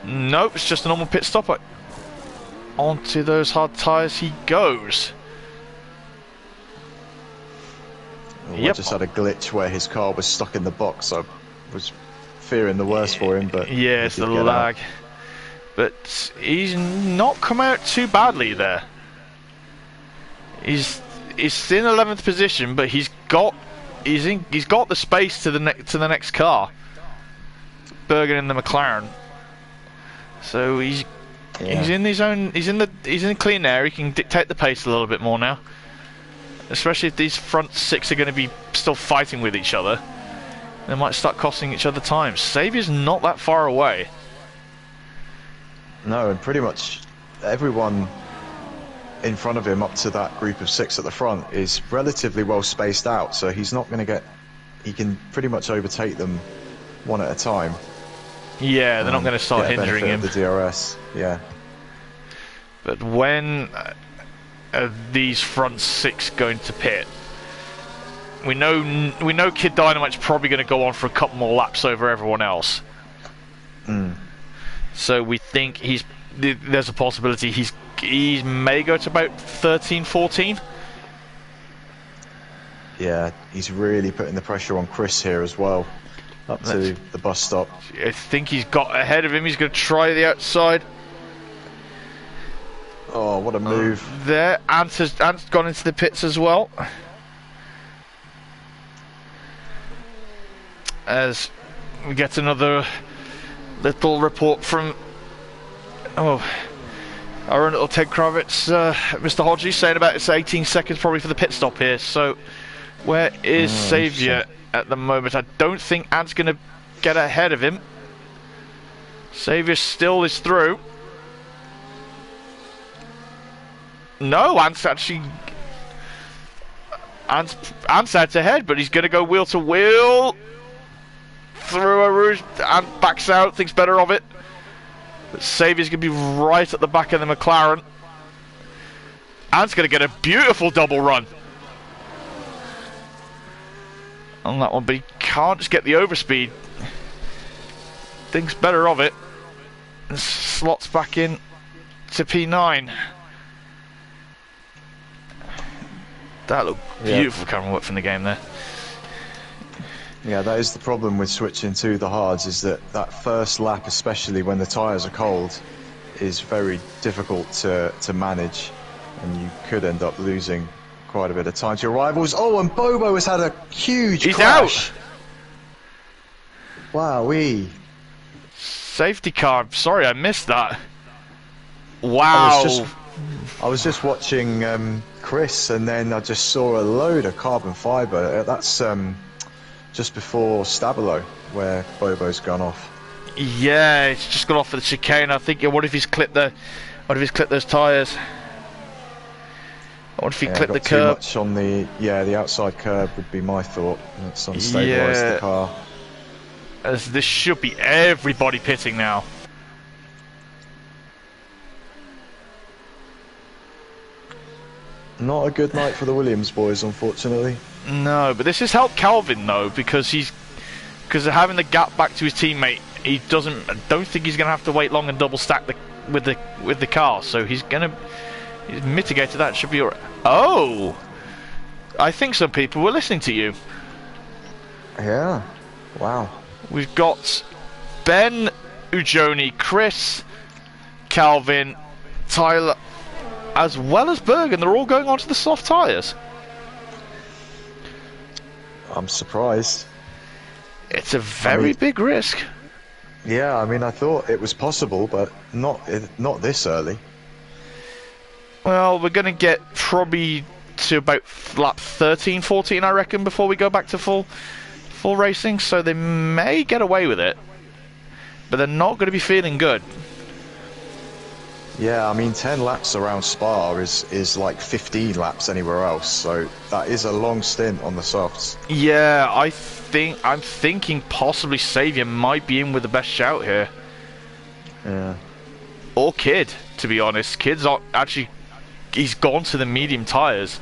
Nope, it's just a normal pit stop. Onto those hard tyres he goes. I just had a glitch where his car was stuck in the box. I was fearing the worst for him, but yeah, it's the lag. But he's not come out too badly there. He's in 11th position, but he's got the space to the next car. Bergen in the McLaren. So he's in his own. He's in clean air. He can dictate the pace a little bit more now. Especially if these front 6 are going to be still fighting with each other. They might start costing each other time. Saviour's not that far away. No, and pretty much everyone in front of him up to that group of 6 at the front is relatively well spaced out, so he's not going to get he can pretty much overtake them one at a time. Yeah, they're not going to start hindering him. The DRS, yeah. But when these front 6 going to pit, we know Kid Dynamite's probably going to go on for a couple more laps over everyone else. So we think there's a possibility he may go to about 13, 14. Yeah, he's really putting the pressure on Chris here as well, up to the bus stop. I think he's got ahead of him. He's going to try the outside. Oh, what a move. There, Ant's gone into the pits as well. As we get another little report from our own little Ted Kravitz, Mr. Hodges, saying about it's 18 seconds probably for the pit stop here. So where is Xavier at the moment? I don't think Ant's going to get ahead of him. Xavier still is through. No, Ant's actually... Ant's out ahead, but he's going to go wheel to wheel through a rouge. Ant backs out, thinks better of it. But Xavier's going to be right at the back of the McLaren. Ant's going to get a beautiful double run on that one, but he can't just get the overspeed. Thinks better of it and slots back in to P9. That looked beautiful camera work from the game there. Yeah, that is the problem with switching to the hards, is that first lap, especially when the tyres are cold, is very difficult to manage, and you could end up losing quite a bit of time to your rivals. Oh, and Bobo has had a huge crash. Out! Wowee. Safety car, sorry I missed that. Wow. I was just watching Chris, and then I just saw a load of carbon fibre. That's just before Stabilo, where Bobo's gone off. Yeah, it's just gone off for the chicane. I think, what if he's clipped those tyres? What if he clipped the curb? Too much on the outside curb would be my thought. Let's unstabilise the car. As this should be everybody pitting now. Not a good night for the Williams boys, unfortunately. No, but this has helped Calvin though, because of having the gap back to his teammate. I don't think he's going to have to wait long and double stack with the car. So he's mitigated that. Should be alright. Oh, I think some people were listening to you. Yeah. Wow. We've got Ben, Ujoni, Chris, Calvin, Tyler, as well as Bergen. They're all going onto the soft tyres. I'm surprised. It's a very big risk. Yeah, I mean, I thought it was possible, but not this early. Well, we're going to get probably to about lap 13, 14, I reckon, before we go back to full racing. So they may get away with it, but they're not going to be feeling good. Yeah, I mean, 10 laps around Spa is like 15 laps anywhere else, so that is a long stint on the softs. Yeah, I'm thinking possibly Xavier might be in with the best shout here. Yeah. Or Kid, to be honest. Kid's actually, he's gone to the medium tyres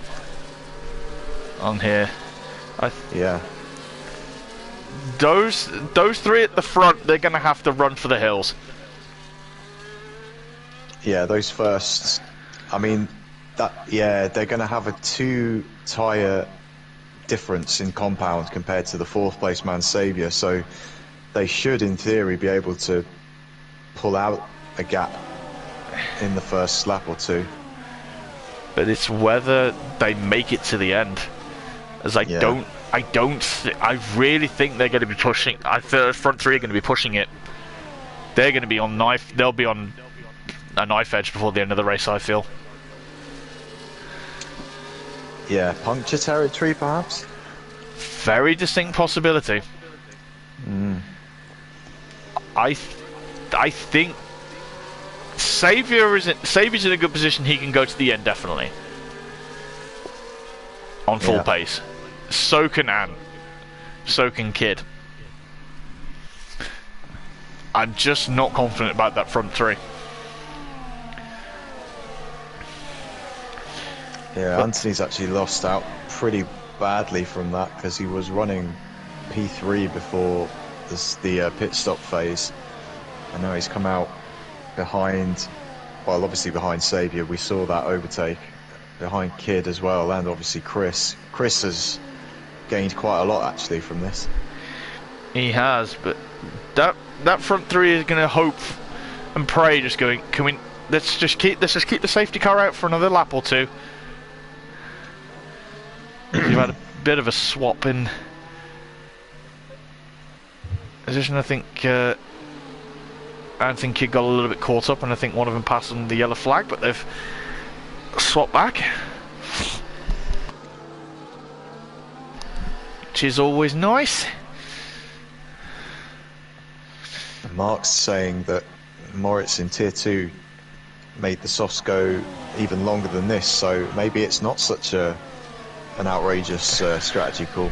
on here. Yeah. Those three at the front, they're going to have to run for the hills. Yeah, those firsts, I mean, they're going to have a 2 tyre difference in compound compared to the 4th place man Xavier, so they should, in theory, be able to pull out a gap in the first lap or two. But it's whether they make it to the end. As I really think they're going to be pushing. I think the front three are going to be pushing it. They're going to be on knife. They'll be on a knife edge before the end of the race, I feel. Yeah, puncture territory, perhaps. Very distinct possibility. I think Xavier's in a good position. He can go to the end, definitely, on full pace. So can Ant. so can Kid. I'm just not confident about that front three. Yeah, Anthony's actually lost out pretty badly from that because he was running P3 before the pit stop phase, and now he's come out behind, well, obviously behind Saviour. We saw that overtake behind Kid as well, and obviously Chris. Chris has gained quite a lot actually from this. He has, but that front three is going to hope and pray, just going, can we? Let's just keep the safety car out for another lap or two. You've had a bit of a swap in position. I think Kid got a little bit caught up, and I think one of them passed on the yellow flag, but they've swapped back, which is always nice. Mark's saying that Moritz in Tier 2 made the softs go even longer than this, so maybe it's not such an outrageous strategy call.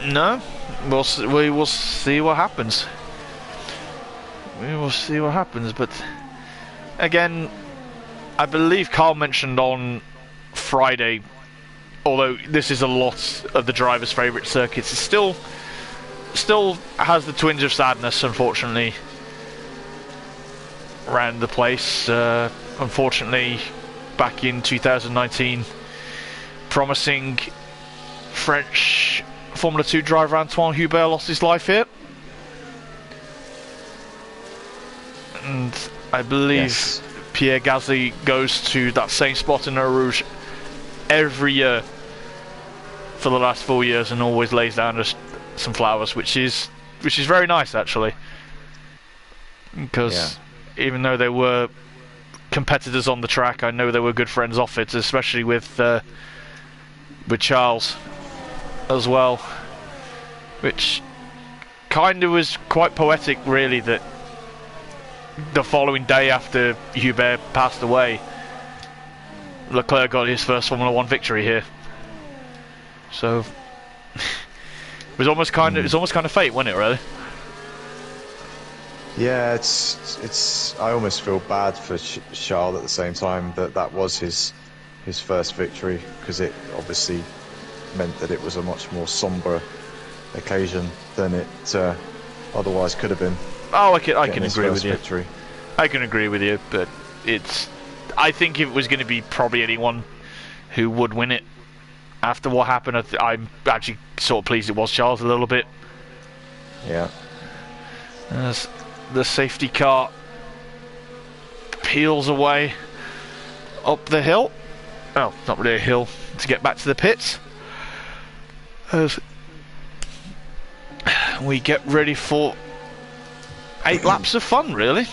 No, we will see what happens. We will see what happens, but again, I believe Carl mentioned on Friday, although this is a lot of the drivers' favourite circuits, it still has the twinge of sadness, unfortunately, around the place. Unfortunately, back in 2019, promising French Formula 2 driver Antoine Hubert lost his life here. And I believe Pierre Gasly goes to that same spot in Eau Rouge every year for the last 4 years and always lays down just some flowers, which is very nice actually, because even though they were competitors on the track, I know they were good friends off it, especially with Charles as well, which kind of was quite poetic really, that the following day after Hubert passed away, Leclerc got his first Formula 1 victory here. So it was almost kind of fate, wasn't it, really? Yeah, it's. I almost feel bad for Charles at the same time that was his first victory, because it obviously meant that it was a much more sombre occasion than it otherwise could have been. Oh, I can agree with you. Victory. I can agree with you, but I think if it was going to be probably anyone who would win it after what happened, I'm actually sort of pleased it was Charles a little bit. Yeah. As the safety car peels away up the hill. Oh, not really a hill, to get back to the pits. As we get ready for 8 laps of fun, really.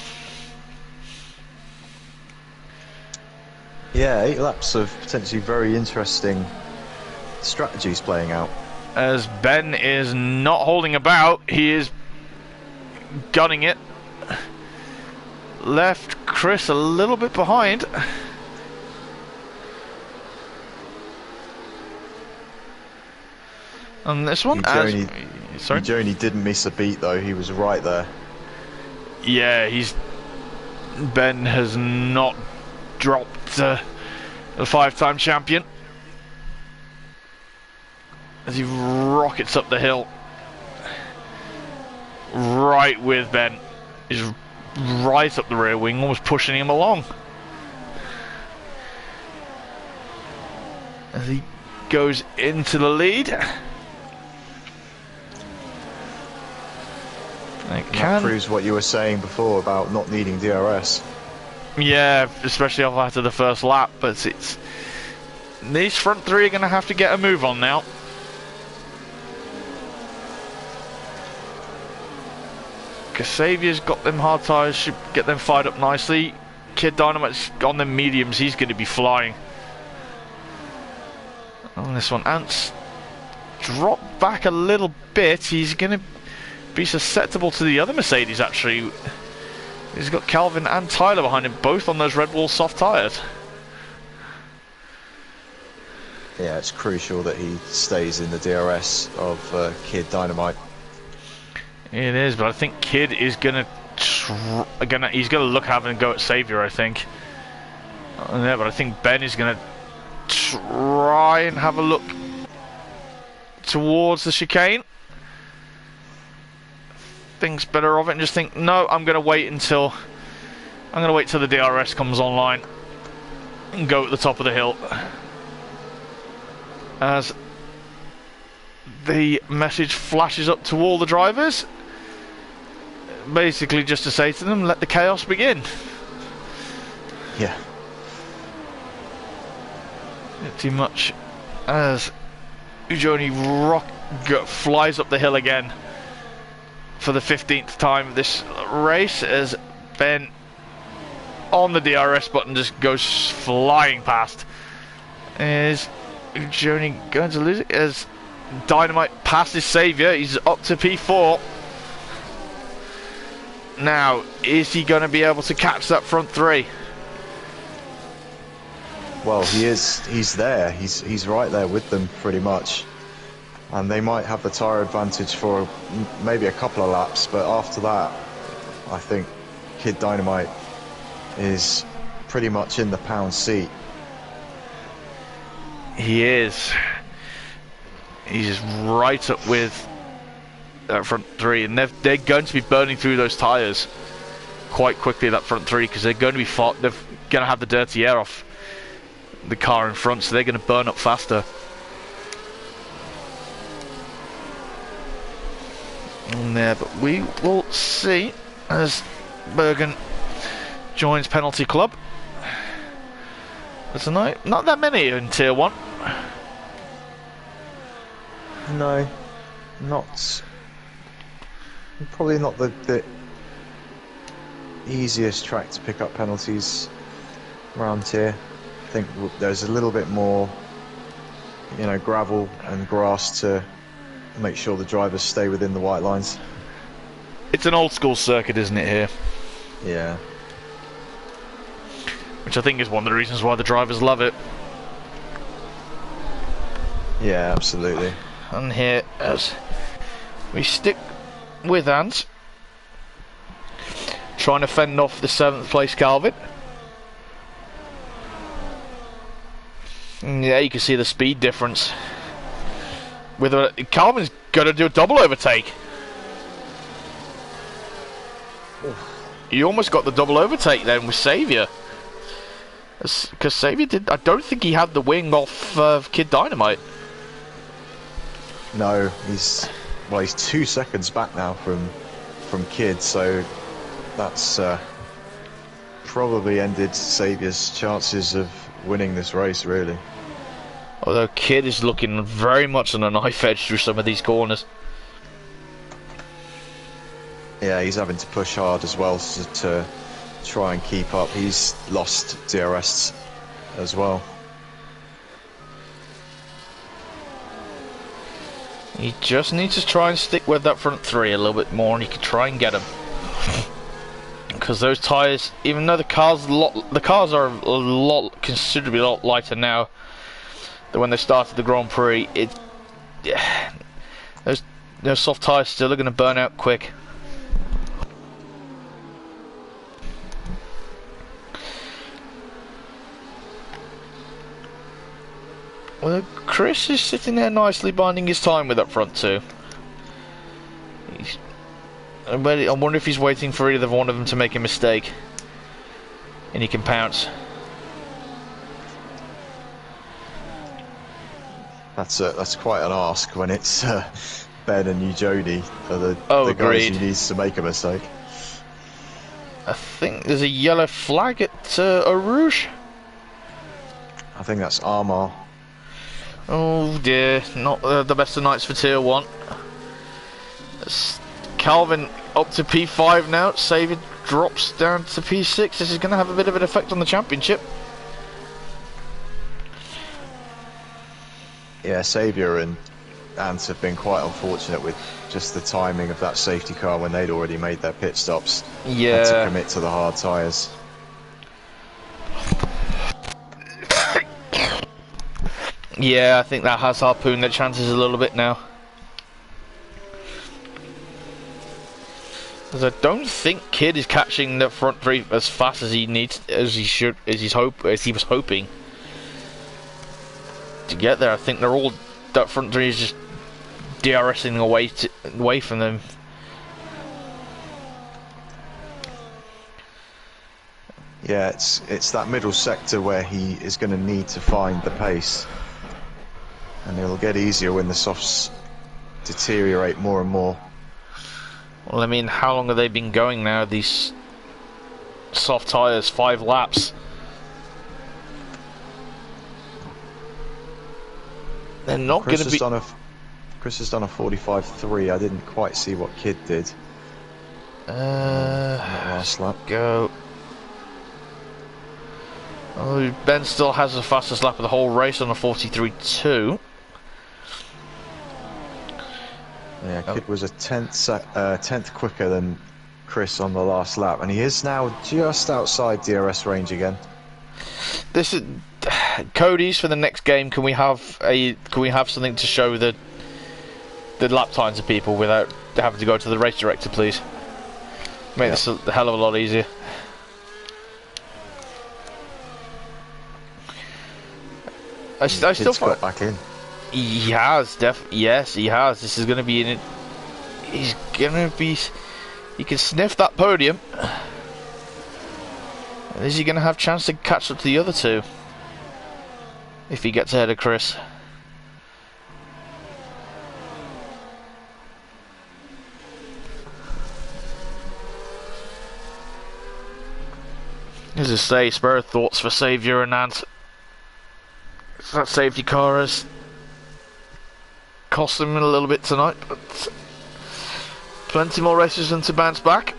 Yeah, 8 laps of potentially very interesting strategies playing out. As Ben is not holding about, he is gunning it. Left Chris a little bit behind. On this one, Joni didn't miss a beat though. He was right there. Yeah, Ben has not dropped the 5-time champion as he rockets up the hill. Right with Ben. He's right up the rear wing, almost pushing him along. As he goes into the lead. That proves what you were saying before about not needing DRS. Yeah, especially after the first lap, but these front three are going to have to get a move on now. Saviour's got them hard tyres, should get them fired up nicely. Kid Dynamite's on them mediums, he's going to be flying. On this one, Ant's dropped back a little bit. He's going to be susceptible to the other Mercedes actually. He's got Calvin and Tyler behind him, both on those Red Bull soft tyres. yeah, it's crucial that he stays in the DRS of Kid Dynamite. It is, but I think Kid is gonna he's gonna look having a go at Saviour, I think. Yeah, but I think Ben is gonna try and have a look towards the chicane. Thinks better of it and just think, no, I'm gonna wait till the DRS comes online and go at the top of the hill. As the message flashes up to all the drivers, basically just to say to them, let the chaos begin. Yeah. Not too much. As Ujoni flies up the hill again for the 15th time this race, as Ben on the DRS button just goes flying past. Is Ujoni going to lose it? As Dynamite passes Saviour, he's up to P4. Now, is he going to be able to catch that front three? Well, he is. He's there. He's right there with them pretty much, and they might have the tyre advantage for maybe a couple of laps. But after that, I think Kid Dynamite is pretty much in the pound seat. He is. He's right up with that front three, and they're going to be burning through those tyres quite quickly. That front three, because they're going to be they're going to have the dirty air off the car in front, so they're going to burn up faster. And there, but we will see as Bergen joins Penalty Club. There's not that many in Tier 1. No, not. Probably not the easiest track to pick up penalties around here. I think there's a little bit more, gravel and grass to make sure the drivers stay within the white lines. It's an old school circuit, isn't it, here? Yeah. Which I think is one of the reasons why the drivers love it. Yeah, absolutely. And here, as we stick with Hans, trying to fend off the 7th place Calvin. And yeah, you can see the speed difference. Calvin's going to do a double overtake. He almost got the double overtake then with Saviour. Because Saviour I don't think he had the wing off Kid Dynamite. No, he's 2 seconds back now from Kid, so that's probably ended Saviour's chances of winning this race, really. Although Kid is looking very much on a knife edge through some of these corners. Yeah, he's having to push hard as well to try and keep up. He's lost DRS as well. He just needs to try and stick with that front three a little bit more, and he can try and get him. Because those tyres, even though the cars are considerably a lot lighter now than when they started the Grand Prix, those soft tyres still are going to burn out quick. Well, Chris is sitting there nicely binding his time with that front two. I wonder if he's waiting for either one of them to make a mistake, and he can pounce. That's quite an ask when it's Ben and you, Jody, are the guys who needs to make a mistake. I think there's a yellow flag at Eau Rouge. I think that's Armagh. Oh dear, not the best of nights for Tier 1. It's Calvin up to P5 now. Saviour drops down to P6. This is going to have a bit of an effect on the championship. Yeah, Saviour and Ant have been quite unfortunate with just the timing of that safety car when they'd already made their pit stops. Yeah. Had to commit to the hard tyres. Yeah, I think that has harpooned their chances a little bit now. Because I don't think Kid is catching the front three as fast as he needs, as he was hoping to get there. I think they're all, that front three is just DRSing away from them. Yeah, it's that middle sector where he is going to need to find the pace, and it'll get easier when the softs deteriorate more and more. Well, I mean, how long have they been going now, these soft tyres? 5 laps. They're not going to be... Chris has done a 45.3. I didn't quite see what Kid did. On that last lap. Go. Oh, Ben still has the fastest lap of the whole race on a 43.2. Yeah, Kid was a tenth quicker than Chris on the last lap, and he is now just outside DRS range again. This is Cody's for the next game. Can we have something to show the lap times of people without having to go to the race director, please? Make this a hell of a lot easier. I still got back in. He has, yes, he has. This is going to be in it. He's going to be. He can sniff that podium. Is he going to have a chance to catch up to the other two? If he gets ahead of Chris. As I say, spare thoughts for Saviour and Ant. That safety car has cost them a little bit tonight, but plenty more races than to bounce back.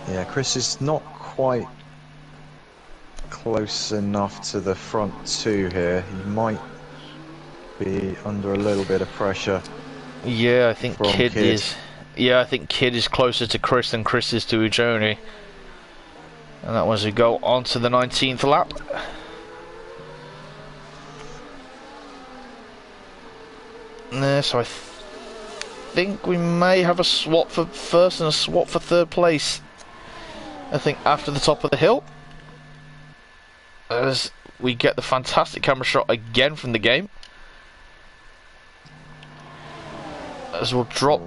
Yeah, Chris is not quite close enough to the front two here. He might be under a little bit of pressure. Yeah, I think Kid is. Yeah, I think Kid is closer to Chris than Chris is to Ujoni. And that was we go on to the 19th lap. So I think we may have a swap for first and a swap for third place. I think after the top of the hill. As we get the fantastic camera shot again from the game. As we'll drop.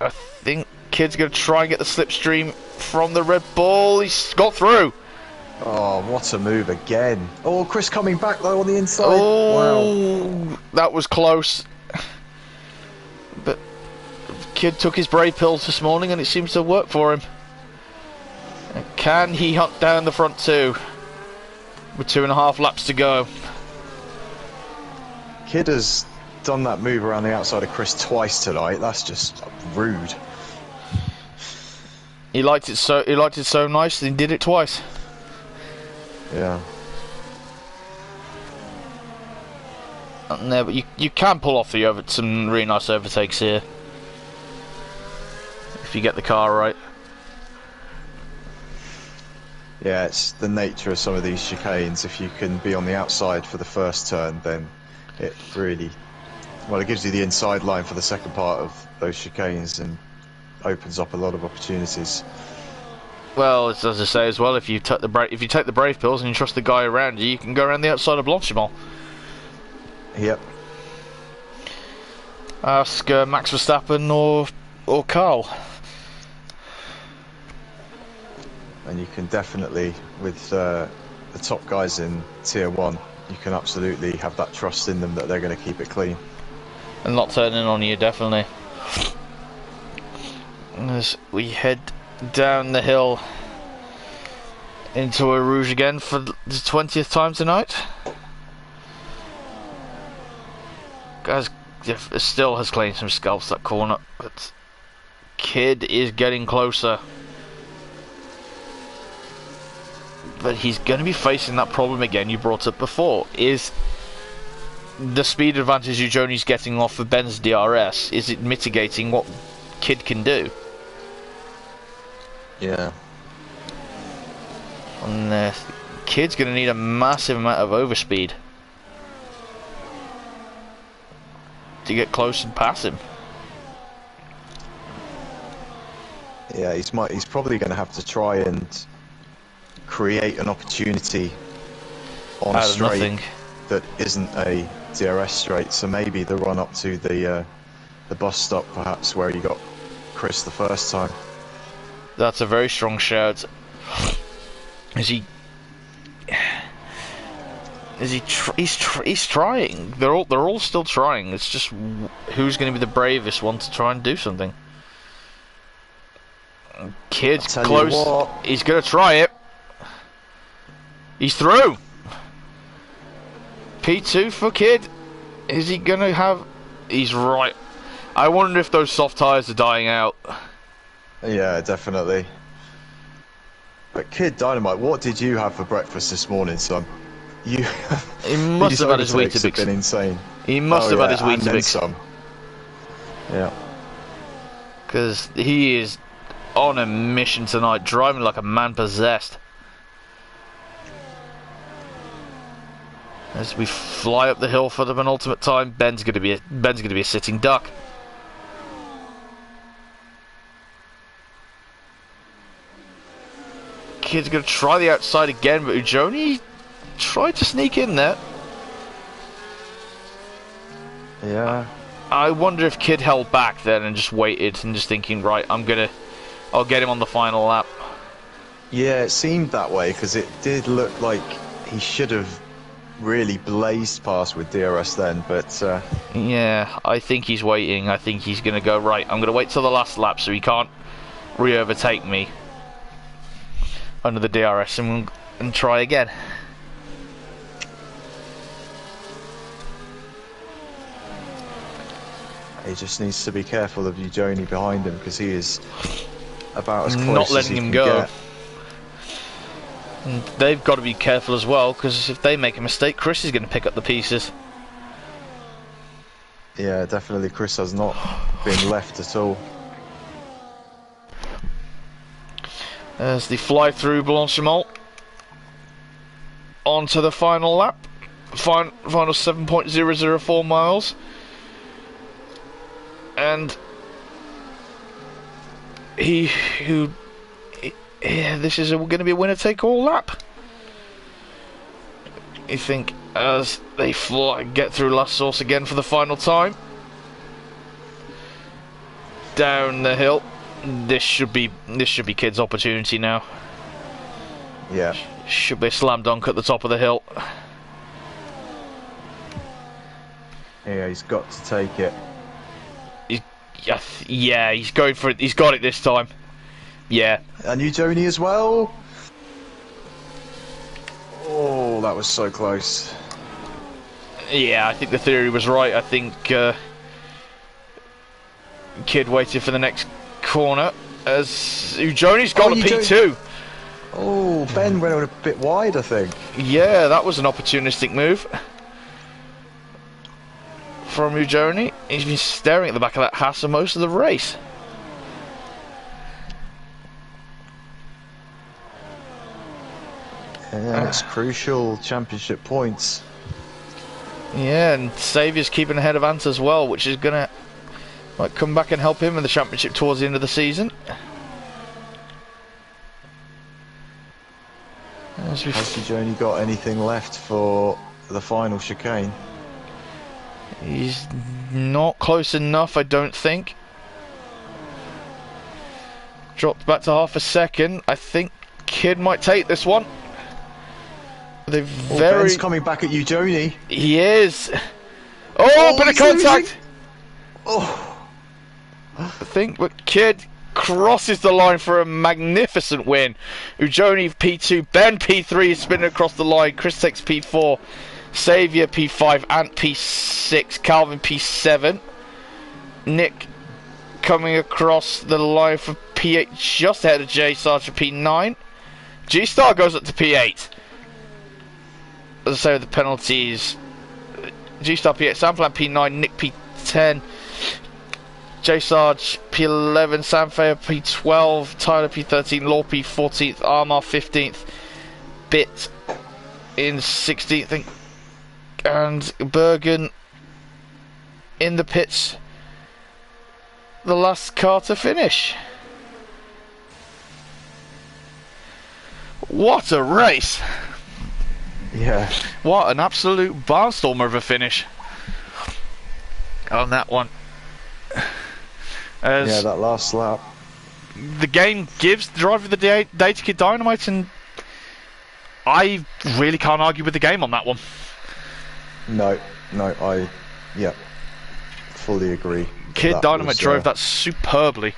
I think Kid's going to try and get the slipstream from the Red Bull. He's got through. Oh, what a move again. Oh, Chris coming back though on the inside. Oh, wow. That was close. But Kid took his brave pills this morning and it seems to work for him. Can he hunt down the front two? With 2.5 laps to go. Kid has done that move around the outside of Chris twice tonight. That's just rude. He liked it so nice, and he did it twice. Yeah. No, but you can pull off some really nice overtakes here if you get the car right. Yeah, it's the nature of some of these chicanes. If you can be on the outside for the first turn, then it really, well, it gives you the inside line for the second part of those chicanes and opens up a lot of opportunities. Well, as I say as well, if you take the brave pills and you trust the guy around you, you can go around the outside of Blanchimont. Yep. Ask Max Verstappen or Carl. And you can definitely, with the top guys in Tier 1, you can absolutely have that trust in them that they're going to keep it clean. And not turning on you, definitely. As we head down the hill into Eau Rouge again for the 20th time tonight. Guys, still has claimed some scalps that corner, but Kid is getting closer. But he's going to be facing that problem again you brought up before, is the speed advantage Eugeni's getting off of Ben's DRS, is it mitigating what Kid can do? Yeah. And Kid's going to need a massive amount of overspeed to get close and pass him. Yeah, he's probably going to have to try and create an opportunity on a straight that isn't a DRS straight. So maybe the run up to the bus stop, perhaps, where he got Chris the first time. That's a very strong shout. He's trying. They're all still trying. It's just who's going to be the bravest one to try and do something. Kid's close. He's going to try it. He's through. P2 for Kid. Is he going to have... He's right. I wonder if those soft tyres are dying out. Yeah, definitely. But Kid Dynamite, what did you have for breakfast this morning, son? He must have had his Weetabix. Been insane. He must have had his Weetabix. Some. Yeah. Because he is on a mission tonight, driving like a man possessed. As we fly up the hill for the penultimate time, Ben's going to be a sitting duck. Kid's going to try the outside again, but Eugeni tried to sneak in there. Yeah. I wonder if Kid held back then and just waited and just thinking, right, I'll get him on the final lap. Yeah, it seemed that way because it did look like he should have really blazed past with DRS then, but yeah, I think he's waiting. I think he's going to go, right, I'm going to wait till the last lap so he can't re-overtake me under the DRS and try again. He just needs to be careful of Eugeni behind him because he is about as close not letting him go. Get. And they've got to be careful as well because if they make a mistake, Chris is going to pick up the pieces. Yeah, definitely. Chris has not been left at all. As they fly through Blanchimont onto the final lap, final 7.004 miles, and this is going to be a winner-take-all lap. You think as they get through La Source again for the final time, down the hill. This should be Kid's opportunity now. Yeah. Should be a slam dunk at the top of the hill. Yeah, he's got to take it. Yeah, he's going for it. He's got it this time. Yeah. And Eugeni as well. Oh, that was so close. Yeah, I think the theory was right. I think Kid waited for the next corner as Eugeni's got a P2. Oh, Ben went a bit wide, I think. Yeah, that was an opportunistic move from Eugeni. He's been staring at the back of that Haas for most of the race. Yeah, it's crucial championship points. Yeah, and Saviour's keeping ahead of Ant as well, which is going to come back and help him in the championship towards the end of the season. Has Eugeni got anything left for the final chicane? He's not close enough, I don't think. Dropped back to half a second. I think Kid might take this one. Ben's coming back at Eugeni. He is. Oh, bit of contact. Oh. I think, but Kid crosses the line for a magnificent win. Eugeni P2, Ben P3 is spinning across the line. Chris takes P4, Saviour P5, Ant P6, Calvin P7. Nick coming across the line for P8, just ahead of J Sartre P9. G-Star goes up to P8. As I say, with the penalties, G-Star P8, Samplan P9, Nick P10, J Sarge P11, Samfair P12, Tyler P13, Law P14th, Armar 15th, Bit in 16th, and Bergen in the pits, the last car to finish. What a race! Yeah. What an absolute barnstormer of a finish on that one. Yeah, that last lap. The game gives the driver the day to Kid Dynamite, and I really can't argue with the game on that one. No, I fully agree. Kid Dynamite drove that superbly.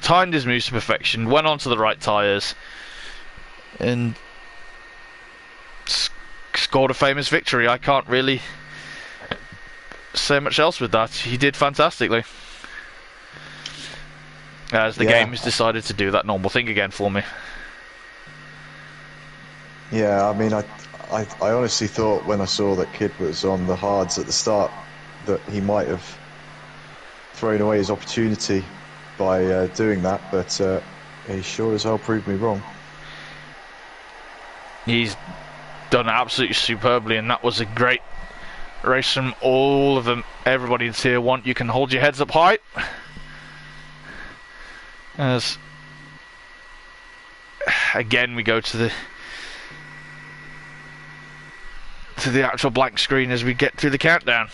Timed his moves to perfection, went onto the right tyres, and scored a famous victory. I can't really say much else with that. He did fantastically. As the game has decided to do that normal thing again for me. Yeah, I mean, I honestly thought when I saw that Kid was on the hards at the start that he might have thrown away his opportunity by doing that, but he sure as hell proved me wrong. He's done absolutely superbly, and that was a great race from all of them. Everybody in Tier 1, you can hold your heads up high. As again we go to the actual blank screen as we get through the countdown.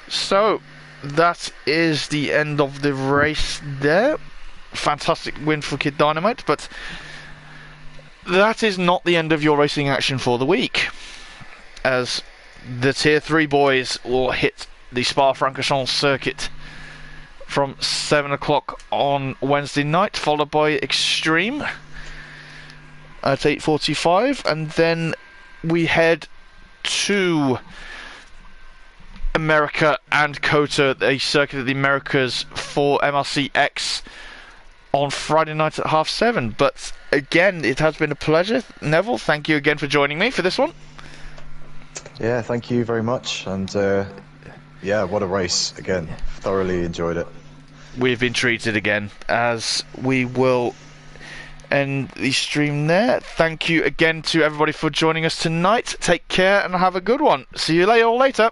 So that is the end of the race there. Fantastic win for Kid Dynamite, but that is not the end of your racing action for the week, as the Tier 3 boys will hit the Spa-Francorchamps circuit from 7 o'clock on Wednesday night, followed by X-treme at 8:45, and then we head to America and COTA, a circuit of the Americas, for MRC-X on Friday night at 7:30. But again, it has been a pleasure. Neville, thank you again for joining me for this one. Yeah, thank you very much, and yeah, what a race again. Thoroughly enjoyed it. We've been treated again, as we will end the stream there. Thank you again to everybody for joining us tonight. Take care and have a good one. See you later.